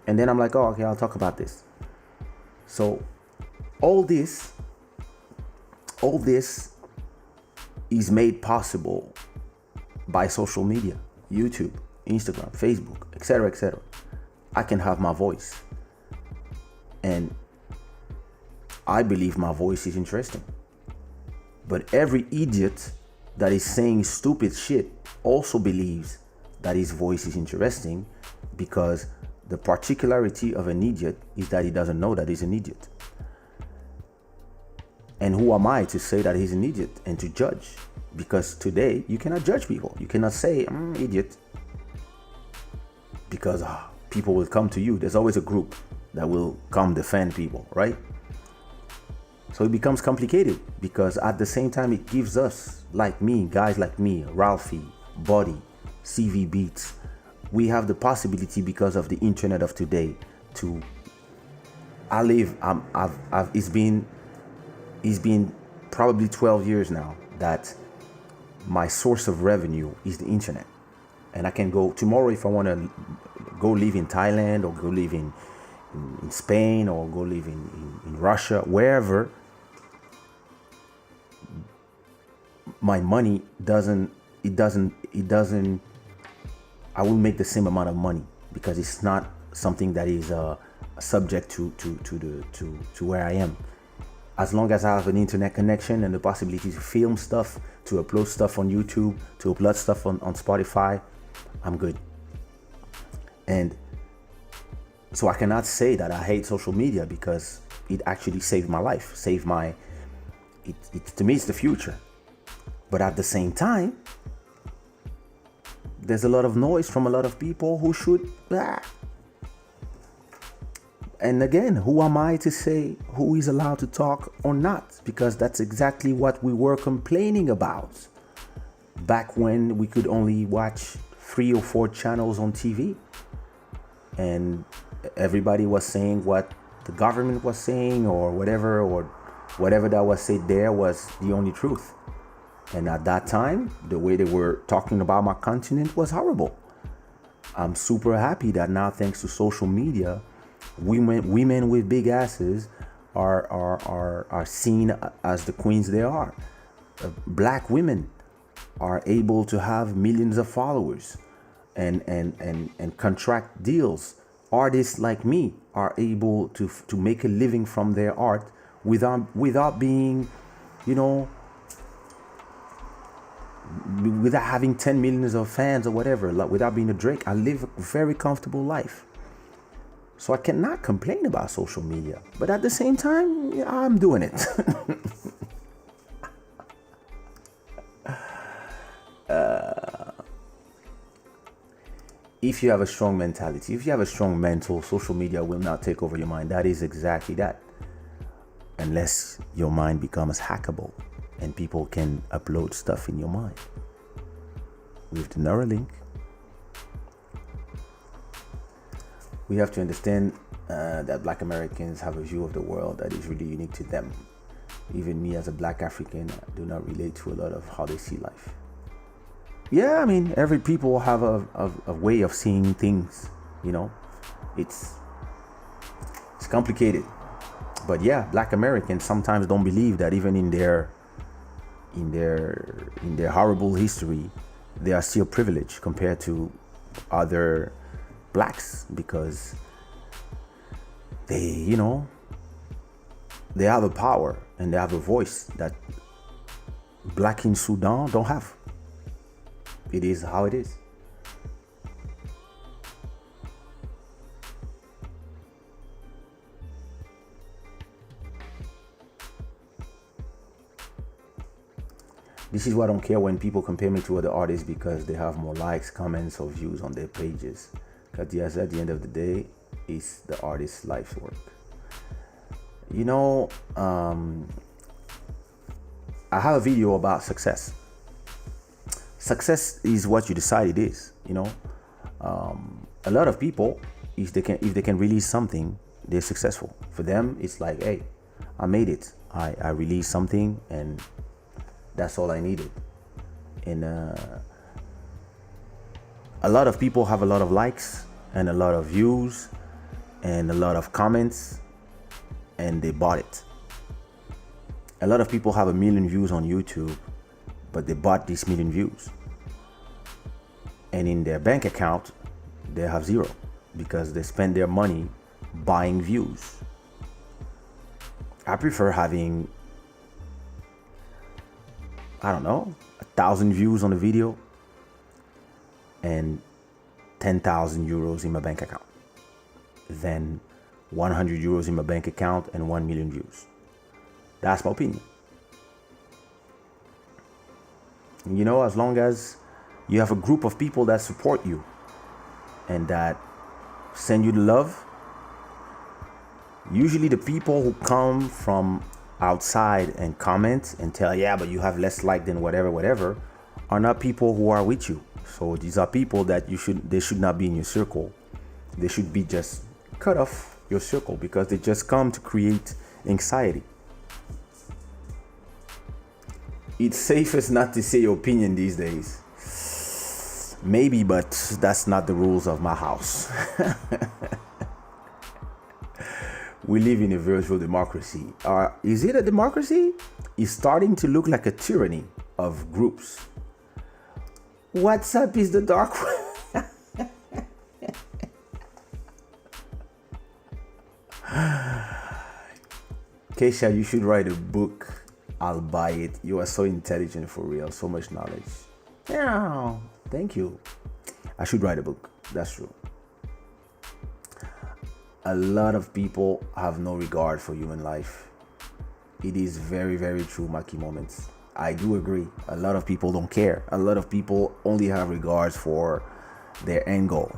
S3: And then I'm like, oh, okay, I'll talk about this. So all this is made possible by social media, YouTube, Instagram, Facebook, etc., etc. I can have my voice. And I believe my voice is interesting. But every idiot that is saying stupid shit also believes that his voice is interesting, because the particularity of an idiot is that he doesn't know that he's an idiot. And who am I to say that he's an idiot and to judge? Because today you cannot judge people. You cannot say I'm an idiot, because people will come to you. There's always a group that will come defend people, right? So it becomes complicated, because at the same time it gives us, like me, guys like me, Ralphie, Buddy, CV Beats, we have the possibility, because of the internet of today, it's been it's been probably 12 years now that my source of revenue is the internet. And I can go tomorrow if I want to go live in Thailand or go live in Spain or go live in Russia, wherever. My money doesn't, I will make the same amount of money because it's not something that is subject to where I am. As long as I have an internet connection and the possibility to film stuff, to upload stuff on YouTube, to upload stuff on Spotify, I'm good. And so I cannot say that I hate social media because it actually saved my life, to me it's the future. But at the same time, there's a lot of noise from a lot of people who should. And again, who am I to say who is allowed to talk or not? Because that's exactly what we were complaining about back when we could only watch 3 or 4 channels on TV. And everybody was saying what the government was saying or whatever that was said there was the only truth. And at that time, the way they were talking about my continent was horrible. I'm super happy that now, thanks to social media, women with big asses are seen as the queens they are. Black women are able to have millions of followers and contract deals. Artists like me are able to make a living from their art without being, without having 10 millions of fans or whatever, without being a Drake. I live a very comfortable life. So I cannot complain about social media. But at the same time, I'm doing it. If you have a strong mentality, if you have a strong mental, social media will not take over your mind. That is exactly that. Unless your mind becomes hackable and people can upload stuff in your mind. With the Neuralink, we have to understand that Black Americans have a view of the world that is really unique to them. Even me as a Black African, I do not relate to a lot of how they see life. Yeah, I mean, every people have a way of seeing things, It's complicated. But yeah, Black Americans sometimes don't believe that even in their horrible history, they are still privileged compared to other Blacks, because they have a power and they have a voice that Black in Sudan don't have. It is how it is. This is why I don't care when people compare me to other artists because they have more likes, comments, or views on their pages. Because yes, at the end of the day, it's the artist's life's work. I have a video about success. Success is what you decide it is. A lot of people, if they can release something, they're successful. For them, it's like, hey, I made it. I released something and that's all I needed. And a lot of people have a lot of likes and a lot of views and a lot of comments, and they bought it. A lot of people have 1 million views on YouTube, but they bought these 1 million views. And in their bank account, they have 0 because they spend their money buying views. I prefer having, 1,000 views on a video and 10,000 euros in my bank account than 100 euros in my bank account and 1 million views. That's my opinion. As long as you have a group of people that support you and that send you the love, usually the people who come from outside and comment and tell, yeah, but you have less like than whatever, are not people who are with you. So these are people that they should not be in your circle. They should be just cut off your circle because they just come to create anxiety. it's safest not to say your opinion these days. Maybe, but that's not the rules of my house. We live in a virtual democracy. Is it a democracy? It's starting to look like a tyranny of groups. WhatsApp is the dark web. Kaysha, you should write a book. I'll buy it. You are so intelligent, for real. So much knowledge. Yeah, thank you. I should write a book. That's true. A lot of people have no regard for human life. It is very, very true, Maki Moments. I do agree. A lot of people don't care. A lot of people only have regards for their end goal.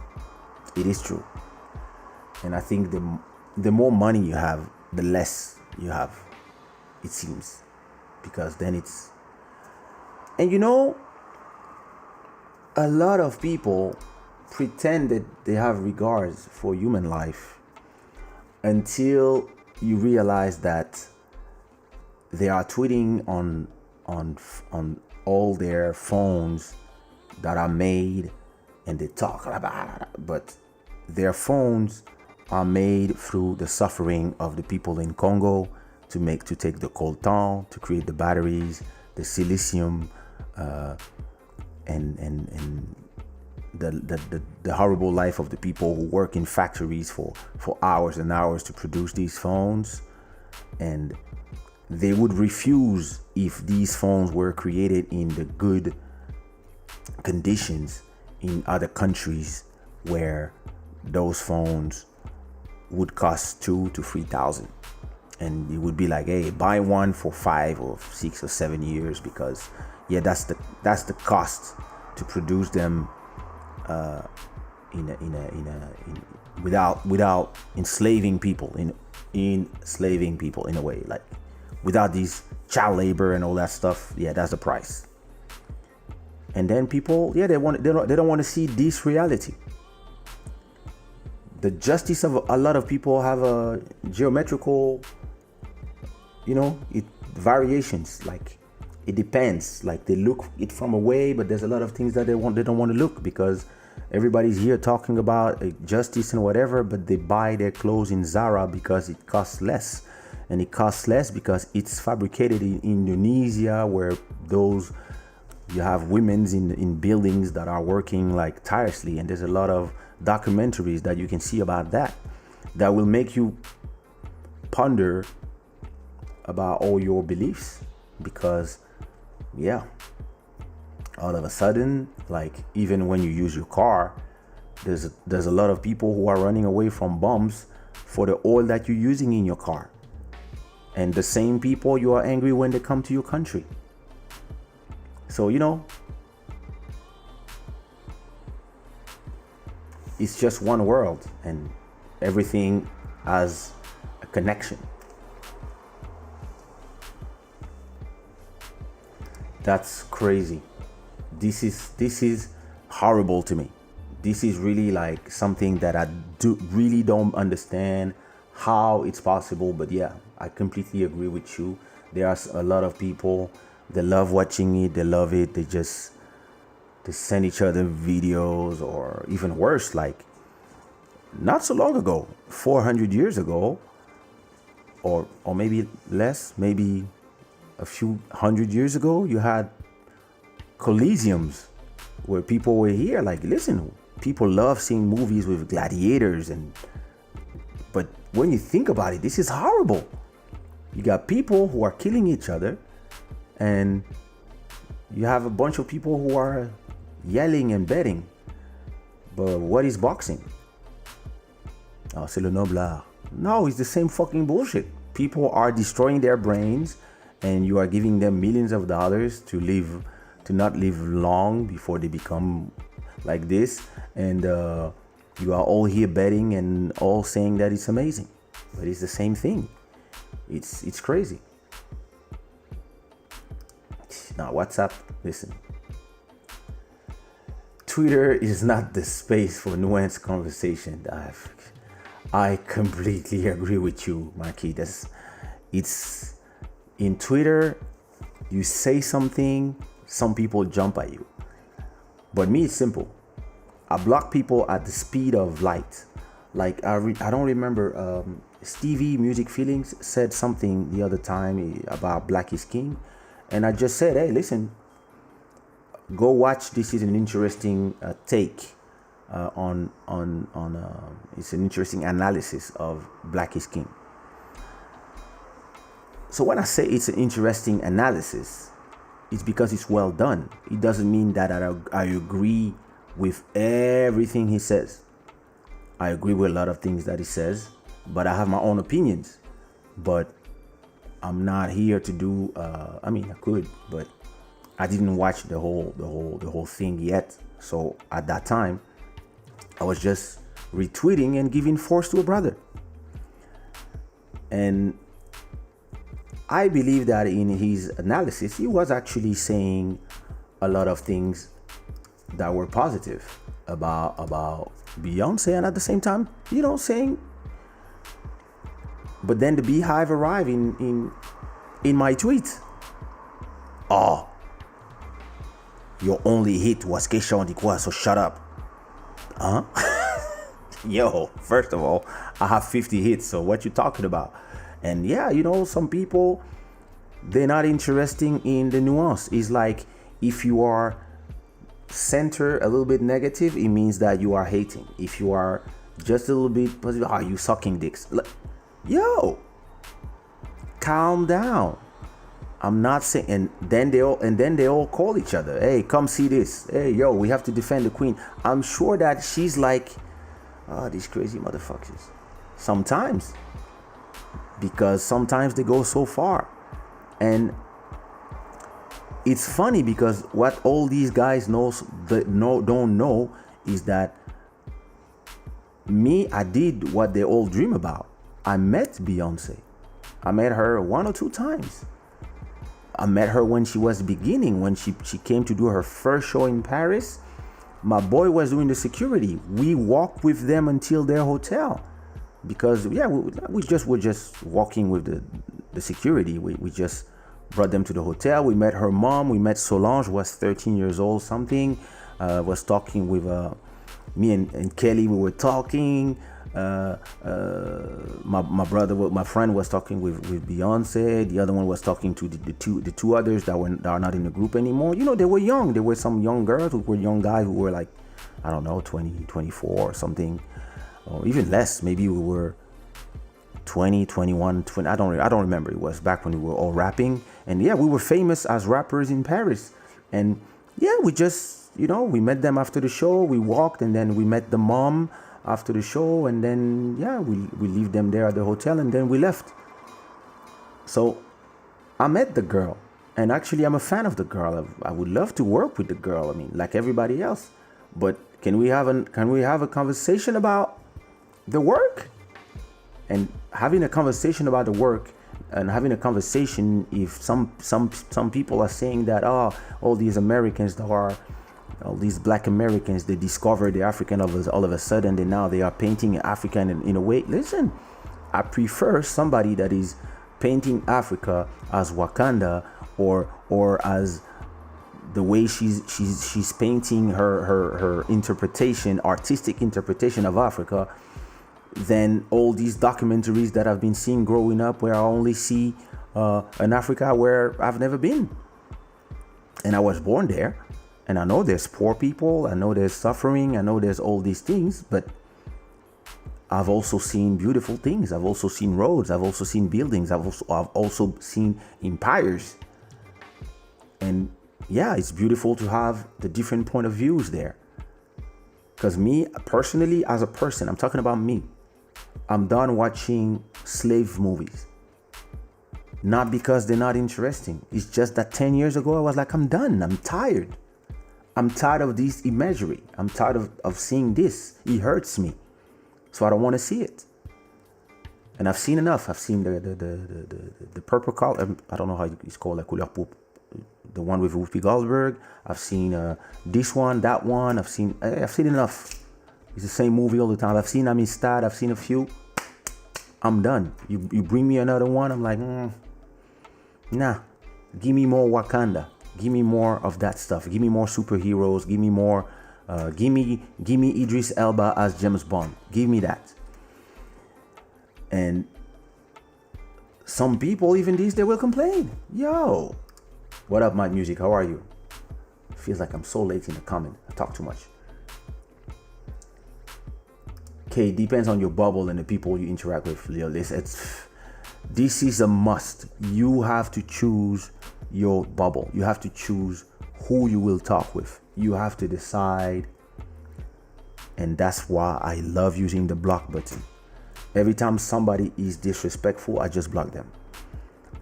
S3: It is true. And I think the more money you have, the less you have, it seems. Because then it's... And you know, a lot of people pretend that they have regards for human life until you realize that they are tweeting on all their phones that are made, and they talk about it, but their phones are made through the suffering of the people in Congo to take the coltan, to create the batteries, the silicium, and the horrible life of the people who work in factories for hours and hours to produce these phones. And they would refuse if these phones were created in the good conditions in other countries where those phones would cost 2,000 to 3,000. And it would be like, hey, buy one for 5 or 6 or 7 years, because yeah, that's the cost to produce them without enslaving people, enslaving people in a way, like without these child labor and all that stuff. Yeah, that's the price. And then people, yeah, they don't want to see this reality. The justice of a lot of people have a geometrical, variations. Like it depends. Like they look it from away, but there's a lot of things that they don't want to look, because everybody's here talking about justice and whatever, but they buy their clothes in Zara because it costs less. And it costs less because it's fabricated in Indonesia, where you have women's in buildings that are working like tirelessly. And there's a lot of documentaries that you can see about that will make you ponder about all your beliefs. Because yeah, all of a sudden, like even when you use your car, there's a lot of people who are running away from bombs for the oil that you're using in your car. And the same people, you are angry when they come to your country. So, it's just one world, and everything has a connection. That's crazy. This is horrible to me. This is really like something that I really don't understand how it's possible. But yeah, I completely agree with you. There are a lot of people, they love watching it, they love it, they send each other videos, or even worse, like not so long ago, 400 years ago, or maybe less, maybe a few hundred years ago, you had coliseums where people were here. Like, listen, people love seeing movies with gladiators, but when you think about it, this is horrible. You got people who are killing each other, and you have a bunch of people who are yelling and betting. But what is boxing? Oh, c'est le noble art. No, it's the same fucking bullshit. People are destroying their brains, and you are giving them millions of dollars to not live long before they become like this. And you are all here betting and all saying that it's amazing, but it's the same thing. It's crazy. Now, WhatsApp, listen. Twitter is not the space for nuanced conversation. I completely agree with you, Maki. It's in Twitter, You say something, some people jump at you. But me, it's simple. I block people at the speed of light. Like I don't remember. Stevie Music Feelings said something the other time about Black is King, and I just said, "Hey, listen, go watch. This is an interesting take on it's an interesting analysis of Black is King." So when I say it's an interesting analysis, it's because it's well done. It doesn't mean that I agree with everything he says. I agree with a lot of things that he says, but I have my own opinions. But I'm not here to do. I mean, I could, but I didn't watch the whole thing yet. So at that time, I was just retweeting and giving force to a brother. And I believe that in his analysis, he was actually saying a lot of things that were positive about Beyonce, and at the same time, saying. But then the beehive arrived in my tweet. Oh, your only hit was Kaysha on the Kwa, so shut up. Huh? Yo, first of all, I have 50 hits, so what you talking about? And yeah, some people, they're not interested in the nuance. It's like if you are center a little bit negative, it means that you are hating. If you are just a little bit positive, you sucking dicks. Yo, calm down. I'm not saying, and then they all call each other. Hey, come see this. Hey, yo, we have to defend the queen. I'm sure that she's like, these crazy motherfuckers. Sometimes. Because sometimes they go so far. And it's funny because what all these guys don't know is that I did what they all dream about. I met Beyonce. I met her 1 or 2 times. I met her when she was beginning, when she came to do her first show in Paris. My boy was doing the security. We walked with them until their hotel. Because we were just walking with the security. We just brought them to the hotel. We met her mom. We met Solange, who was 13 years old, something. Was talking with me and Kelly. We were talking. My friend was talking with Beyonce. The other one was talking to the two others that are not in the group anymore. They were young. There were some young girls who were young guys who were like, I don't know, 20, 24 or something. Or even less. Maybe we were 20, 21, 20. I don't remember. It was back when we were all rapping. And yeah, we were famous as rappers in Paris. And yeah, we just, we met them after the show. We walked, and then we met the mom after the show. And then, yeah, we leave them there at the hotel, and then we left. So I met the girl. And actually, I'm a fan of the girl. I would love to work with the girl. I mean, like everybody else. But can we have a conversation about the work? And having a conversation about the work, and having a conversation, if some people are saying that all these Americans all these black Americans, they discovered the African all of a sudden, and now they are painting African in a way. Listen, I prefer somebody that is painting Africa as Wakanda or as the way she's painting her artistic interpretation of Africa, than all these documentaries that I've been seeing growing up, where I only see an Africa where I've never been. And I was born there, and I know there's poor people, I know there's suffering, I know there's all these things, but I've also seen beautiful things. I've also seen roads, I've also seen buildings, I've also seen empires. And yeah, it's beautiful to have the different point of views there. Because me, personally, as a person, I'm talking about me, I'm done watching slave movies. Not because they're not interesting. It's just that 10 years ago, I was like, I'm done. I'm tired. I'm tired of this imagery. I'm tired of seeing this. It hurts me. So I don't want to see it. And I've seen enough. I've seen the purple color. I don't know how it's called, la couleur pourpre. The one with Whoopi Goldberg. I've seen this one, that one. I've seen enough. It's the same movie all the time. I've seen Amistad. I've seen a few. I'm done. You bring me another one, I'm like, nah. Give me more Wakanda. Give me more of that stuff. Give me more superheroes. Give me more. Give me Idris Elba as James Bond. Give me that. And some people, even these, they will complain. Yo, what up, Mad Music? How are you? Feels like I'm so late in the comment. I talk too much. Okay, depends on your bubble and the people you interact with. Leo, this is a must. You have to choose your bubble. You have to choose who you will talk with. You have to decide. And that's why I love using the block button. Every time somebody is disrespectful, I just block them.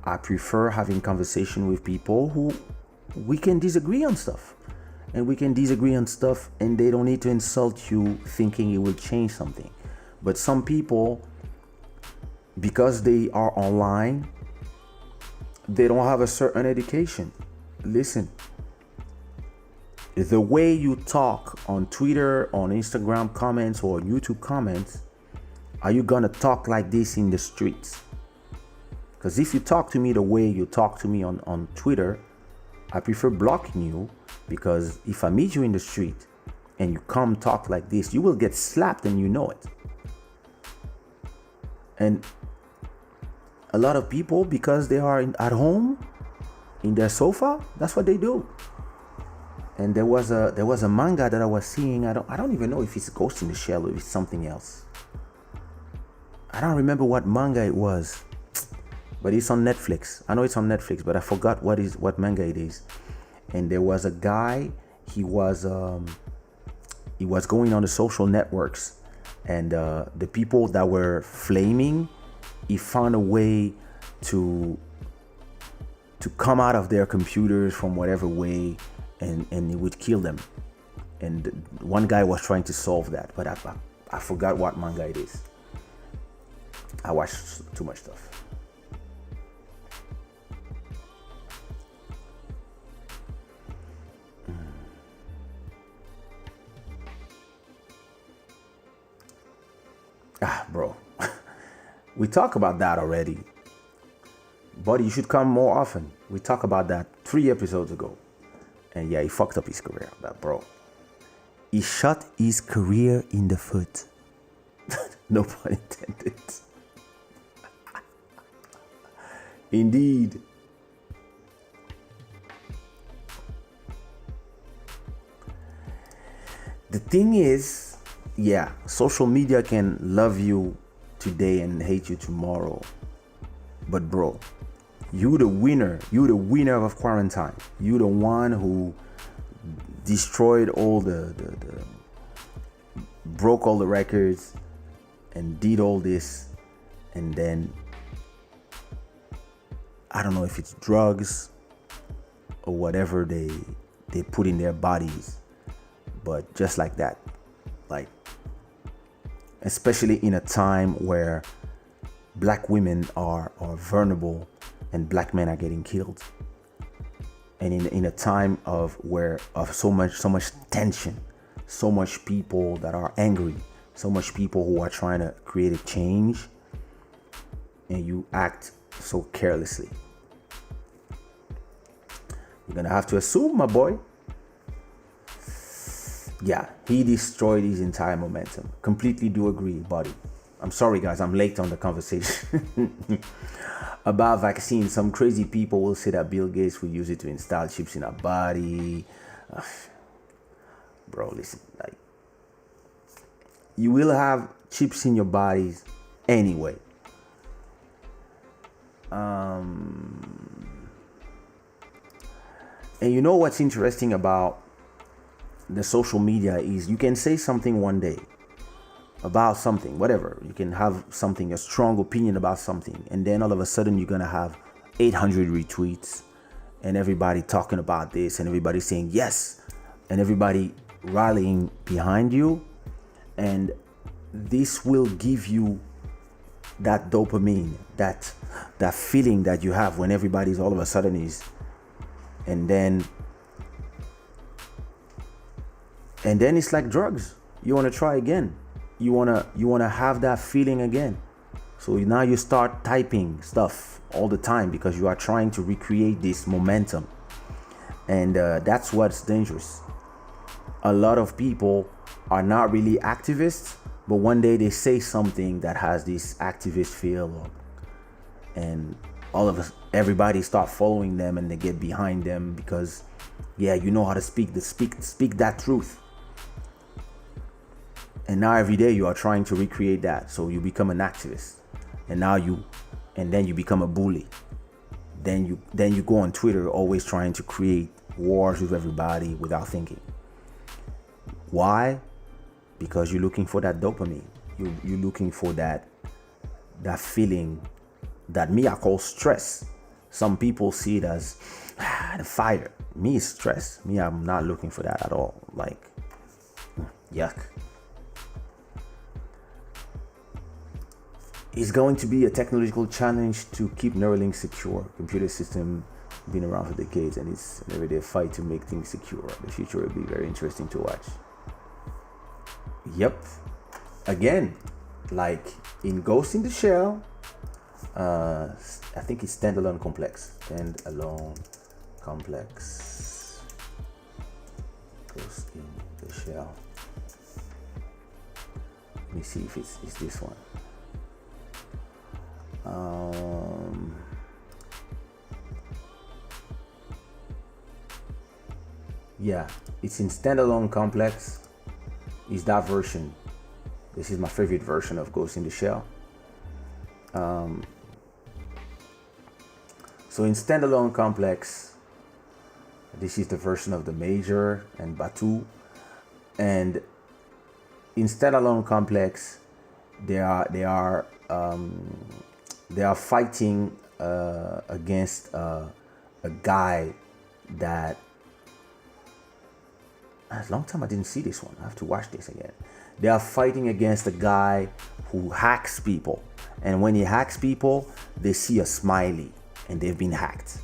S3: I prefer having conversation with people who we can disagree on stuff. And we can disagree on stuff and they don't need to insult you thinking it will change something. But some people, because they are online, they don't have a certain education. Listen, the way you talk on Twitter, on Instagram comments, or YouTube comments, are you gonna talk like this in the streets? Because if you talk to me the way you talk to me on Twitter, I prefer blocking you, because if I meet you in the street and you come talk like this, you will get slapped and you know it. And a lot of people, because they are at home in their sofa, that's what they do. And there was a manga that I was seeing. I don't even know if it's Ghost in the Shell or if it's something else. I don't remember what manga it was, but it's on Netflix. I know it's on Netflix, but I forgot what manga it is. And there was a guy. He was going on the social networks, and the people that were flaming, he found a way to come out of their computers from whatever way, and it would kill them. And one guy was trying to solve that, but I forgot what manga it is. I watch too much stuff. Bro, we talk about that already. Buddy, you should come more often. We talked about that 3 episodes ago. And yeah, he fucked up his career. That bro, he shot his career in the foot. No pun intended. Indeed. The thing is, yeah, social media can love you today and hate you tomorrow. But bro, you the winner. You the winner of quarantine. You the one who destroyed all the broke all the records and did all this, and then I don't know if it's drugs or whatever they put in their bodies, but just like that, like especially in a time where black women are vulnerable and black men are getting killed, and in a time of so much tension, so much people that are angry, so much people who are trying to create a change, and you act so carelessly. You're gonna have to assume, my boy. Yeah, he destroyed his entire momentum. Completely do agree, buddy. I'm sorry, guys, I'm late on the conversation. About vaccines, some crazy people will say that Bill Gates will use it to install chips in our body. Bro, listen, like, you will have chips in your bodies anyway. And you know what's interesting about the social media is you can say something one day about something, whatever. You can have something, a strong opinion about something, and then all of a sudden you're gonna have 800 retweets and everybody talking about this and everybody saying yes and everybody rallying behind you, and this will give you that dopamine, that feeling that you have when everybody's all of a sudden is, and then it's like drugs. You want to try again. You want to have that feeling again. So now you start typing stuff all the time because you are trying to recreate this momentum. And that's what's dangerous. A lot of people are not really activists, but one day they say something that has this activist feel, and all of us, everybody start following them and they get behind them because, yeah, you know how to speak that truth. And now every day you are trying to recreate that, so you become an activist, and then you become a bully. Then you go on Twitter always trying to create wars with everybody without thinking. Why? Because you're looking for that dopamine. You're looking for that feeling that I call stress. Some people see it as the fire. Me, is stress. Me, I'm not looking for that at all. Like, yuck. It's going to be a technological challenge to keep Neuralink secure. Computer system been around for decades, and it's an everyday fight to make things secure. The future will be very interesting to watch. Yep. Again, like in Ghost in the Shell, I think it's standalone complex. Standalone complex. Ghost in the Shell. Let me see if it's this one. Yeah, it's in standalone complex. Is that version? This is my favorite version of Ghost in the Shell. So in standalone complex, this is the version of the Major and Batu. And in standalone complex, they are fighting against a guy that. A long time I didn't see this one. I have to watch this again. They are fighting against a guy who hacks people, and when he hacks people, they see a smiley, and they've been hacked.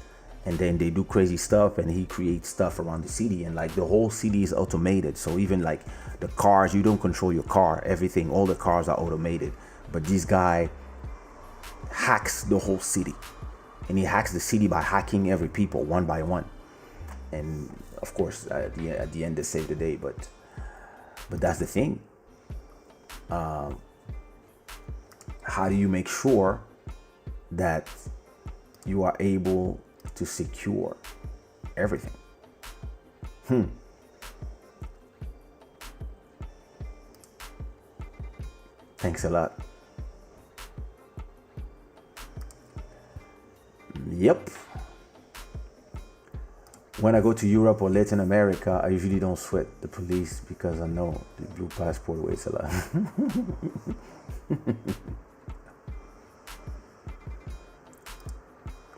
S3: And then they do crazy stuff, and he creates stuff around the city, and like the whole city is automated. So even like the cars, you don't control your car. Everything, all the cars are automated. But this guy hacks the whole city, and he hacks the city by hacking every people one by one. And of course, at the end, they save the day. But that's the thing. How do you make sure that you are able to secure everything? Thanks a lot. Yep. When I go to Europe or Latin America, I usually don't sweat the police because I know the blue passport weighs a lot.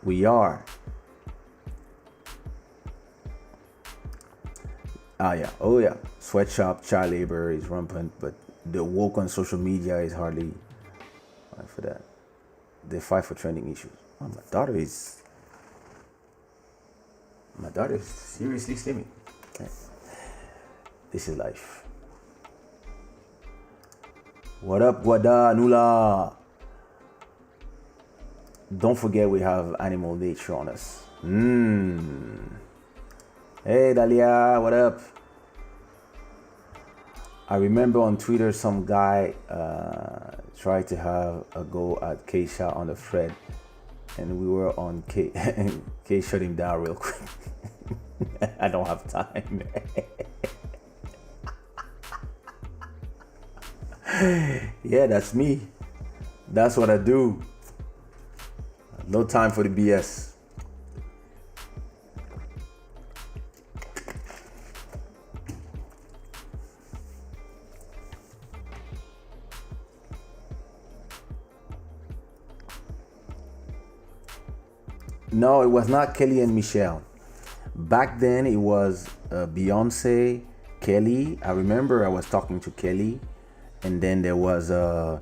S3: We are. Oh yeah. Sweatshop, child labor is rampant, but the woke on social media is hardly fight for that. They fight for trending issues. Oh, my daughter is seriously slimming. Okay. This is life. What up, Guada, Nula? Don't forget we have animal nature on us. Hey, Dalia, what up? I remember on Twitter some guy tried to have a go at Kaysha on the thread, and we were on K. K shut him down real quick. I don't have time. Yeah, that's me. That's what I do. No time for the BS. No, it was not Kelly and Michelle. Back then it was Beyonce, Kelly. I remember I was talking to Kelly, and then there was the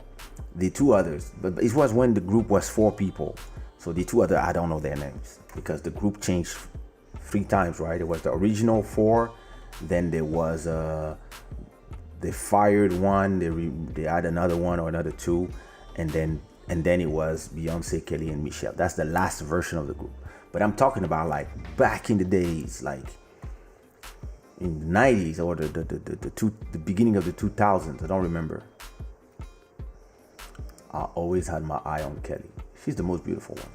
S3: two others. But it was when the group was 4 people. So the two other, I don't know their names because the group changed 3 times, right? It was the original 4, then there was they fired one, they had another one or another 2, and then and then it was Beyonce, Kelly, and Michelle. That's the last version of the group. But I'm talking about like back in the days, like in the 90s or the beginning of the 2000s. I don't remember. I always had my eye on Kelly. She's the most beautiful one.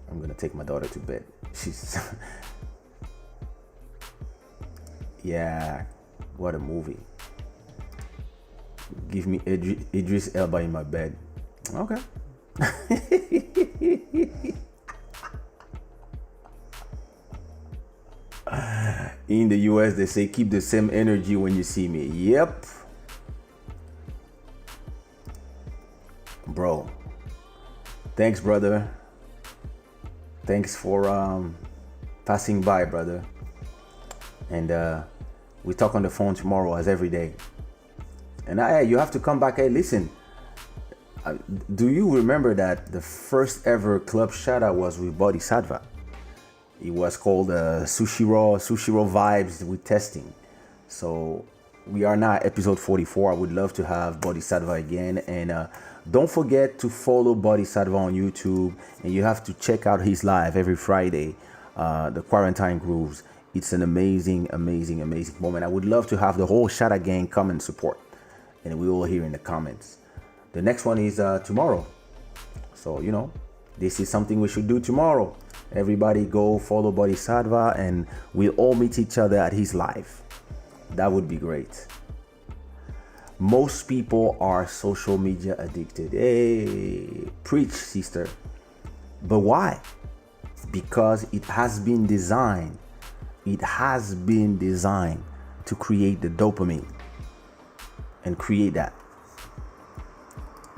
S3: I'm gonna take my daughter to bed. She's yeah, what a movie. Give me Idris Elba in my bed. Okay. In the US, they say keep the same energy when you see me. Yep. Bro. Thanks, brother. Thanks for passing by, brother. And we talk on the phone tomorrow as every day. And you have to come back. Hey, listen. Do you remember that the first ever Club Shada was with Bodhisattva? It was called Sushiro Vibes with Testing. So we are now at episode 44. I would love to have Bodhisattva again. And don't forget to follow Bodhisattva on YouTube. And you have to check out his live every Friday, the Quarantine Grooves. It's an amazing, amazing, amazing moment. I would love to have the whole Shada gang come and support. And we will hear in the comments. The next one is tomorrow. So, you know, this is something we should do tomorrow. Everybody go follow Bodhisattva and we'll all meet each other at his live. That would be great. Most people are social media addicted. Hey, preach, sister. But why? Because it has been designed. It has been designed to create the dopamine and create that.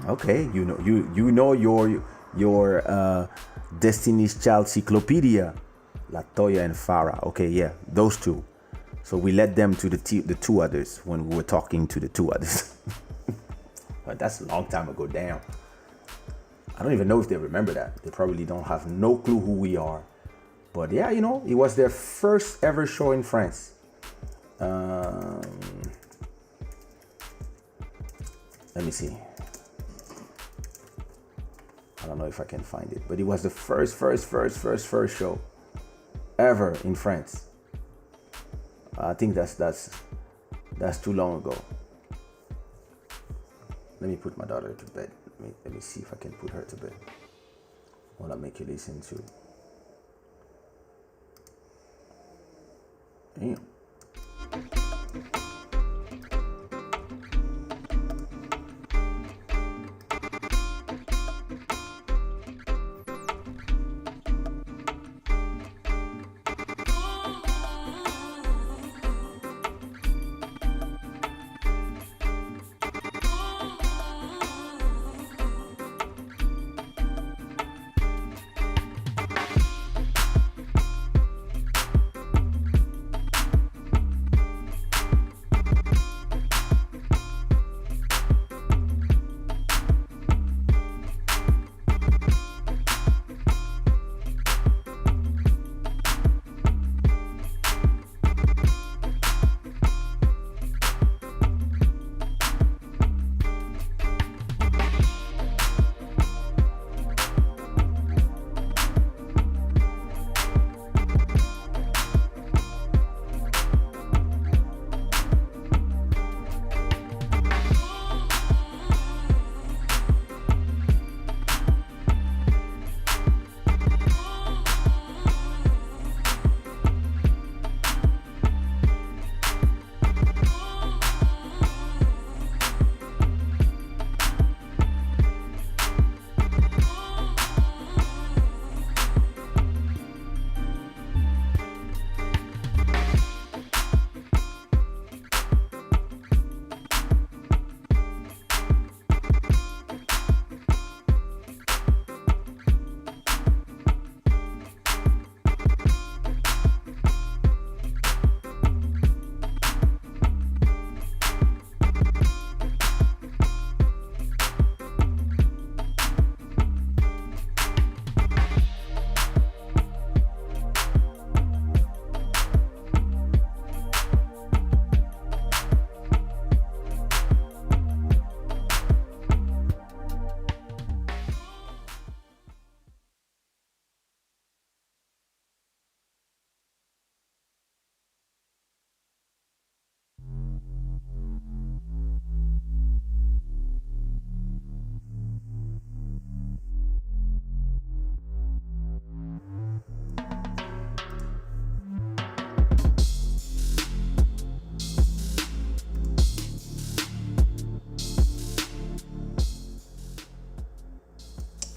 S3: Okay, you know your Destiny's Child Cyclopedia, Latoya and Farah. Okay, yeah, those two. So we led them to the two others when we were talking to the two others. But that's a long time ago. Damn. I don't even know if they remember that. They probably don't have no clue who we are. But yeah, you know, it was their first ever show in France. Let me see. I don't know if I can find it, but it was the first show ever in France. I think that's too long ago. Let me put my daughter to bed. Let me see if I can put her to bed. I want to make you listen to. Damn.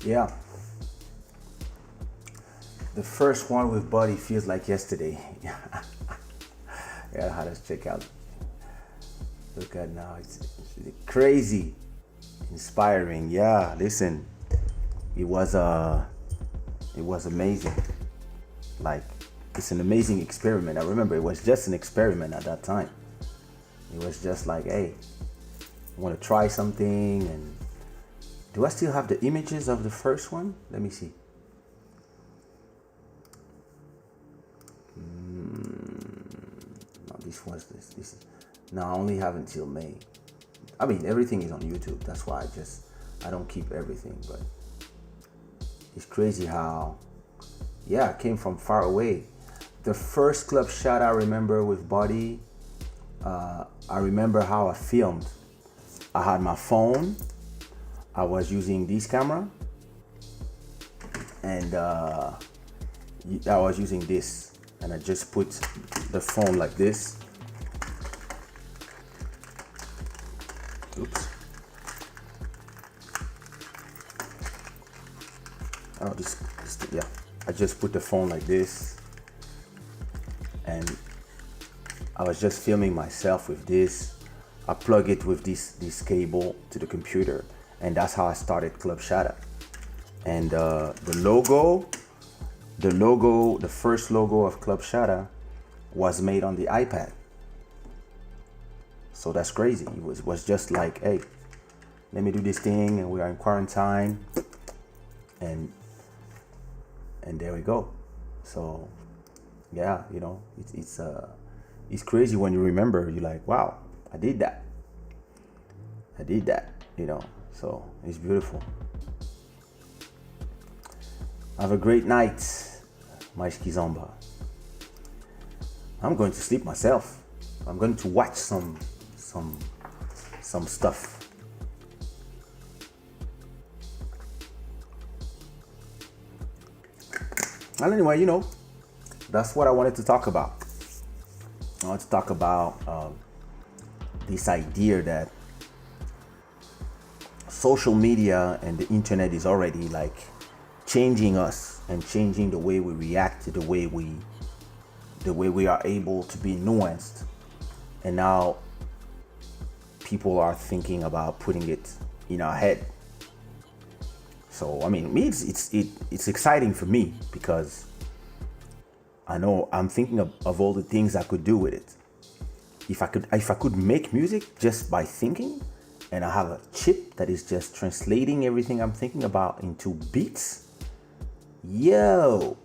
S3: Yeah. The first one with Buddy feels like yesterday. Yeah, let's check out. Look at now, it's crazy, inspiring. Yeah, listen, it was amazing. Like, it's an amazing experiment. I remember it was just an experiment at that time. It was just like, hey, I want to try something. And do I still have the images of the first one? Let me see. No, this was this. This is. No, I only have until May. I mean, everything is on YouTube. That's why I don't keep everything. But it's crazy how, yeah, I came from far away. The first club shot I remember with Buddy, I remember how I filmed. I had my phone. I was using this camera. And I was using this. And I just put the phone like this. Oops. Oh, yeah. I just put the phone like this. And I was just filming myself with this. I plug it with this cable to the computer. And that's how I started Club Shada. And the first logo of Club Shada was made on the iPad. So that's crazy. It was just like, hey, let me do this thing, and we are in quarantine, and there we go. So yeah, you know, it's crazy when you remember. You're like, wow, I did that, you know. So it's beautiful. Have a great night, my Skizomba. I'm going to sleep myself. I'm going to watch some stuff. And anyway, you know, that's what I wanted to talk about. I want to talk about this idea that social media and the internet is already like changing us and changing the way we react to the way we are able to be nuanced. And now people are thinking about putting it in our head. So I mean, it's exciting for me because I know I'm thinking of all the things I could do with it. If I could make music just by thinking, and I have a chip that is just translating everything I'm thinking about into beats, yo,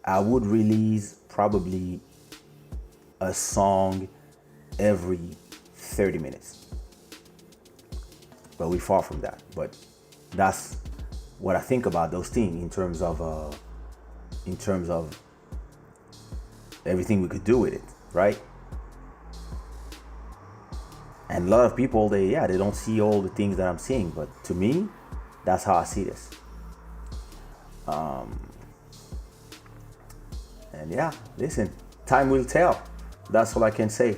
S3: I would release probably a song every 30 minutes. But we're far from that. But that's what I think about those things in terms of everything we could do with it, right? And a lot of people, they don't see all the things that I'm seeing, but to me, that's how I see this. And yeah, listen, time will tell. That's all I can say.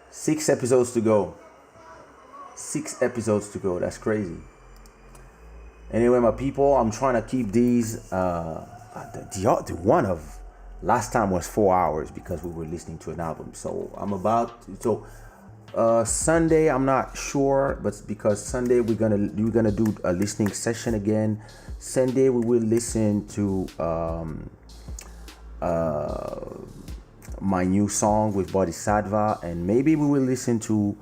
S3: Six episodes to go. That's crazy. Anyway, my people, I'm trying to keep these. The one of last time was 4 hours because we were listening to an album. So Sunday, I'm not sure, but because Sunday we're gonna do a listening session again. Sunday we will listen to my new song with Bodhisattva, and maybe we will listen to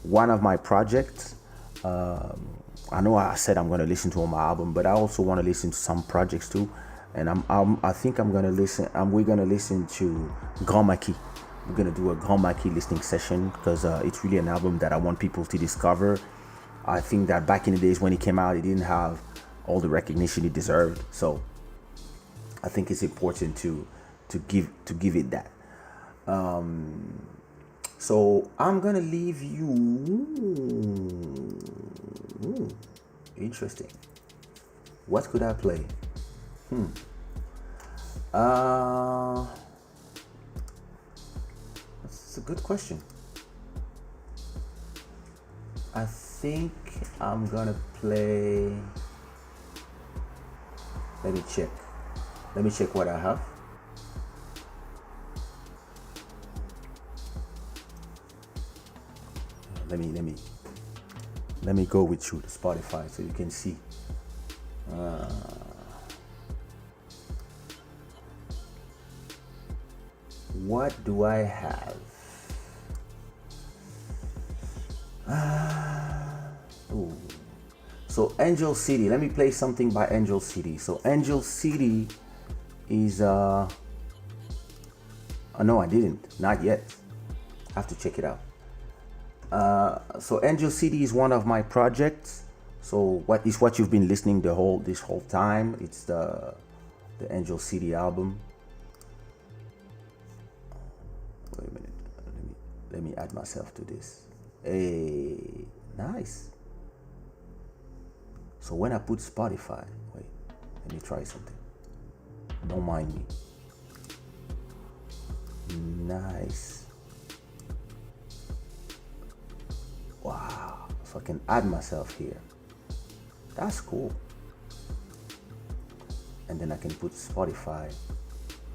S3: one of my projects. I know I said I'm gonna listen to all my album, but I also want to listen to some projects too. And I think we're gonna listen to Grand Maquis. We're gonna do a Grand Maquis listening session because it's really an album that I want people to discover. I think that back in the days when it came out, it didn't have all the recognition it deserved. So I think it's important to give it that. So I'm gonna leave you. Interesting. What could I play? That's a good question. I think I'm gonna play. Let me check. Let me check what I have. Let me go with you to Spotify so you can see. What do I have? Ooh. So Angel City. Let me play something by Angel City. So Angel City is oh, no, I didn't. Not yet. I have to check it out. So Angel City is one of my projects. So what is what you've been listening this whole time? It's the Angel City album. Wait a minute. Let me add myself to this. Hey, nice. So when I put Spotify, wait, let me try something. Don't mind me. Nice. Wow. So I can add myself here. That's cool. And then I can put Spotify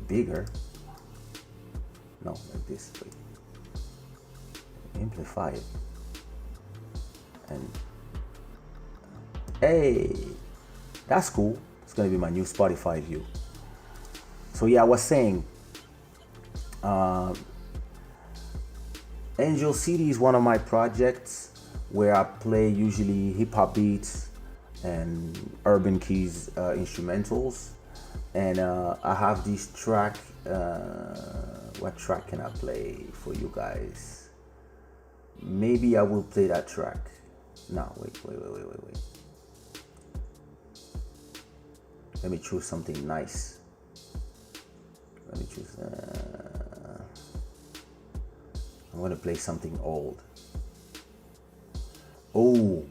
S3: bigger. No, like this. Wait. Amplify it. And hey, that's cool. It's gonna be my new Spotify view. So yeah, I was saying, Angel City is one of my projects where I play usually hip hop beats and urban keys instrumentals, and I have this track. What track can I play for you guys? Maybe I will play that track. No, wait. Let me choose something nice. Let me choose. I'm gonna play something old. Oh,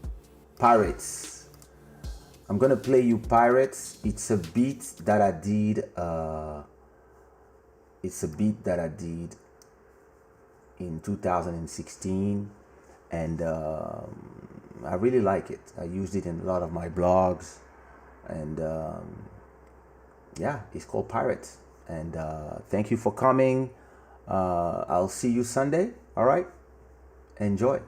S3: Pirates. I'm gonna play you Pirates. It's a beat that I did. It's a beat that I did in 2016, and I really like it. I used it in a lot of my blogs, and yeah, it's called Pirates. And thank you for coming. I'll see you Sunday. All right, enjoy.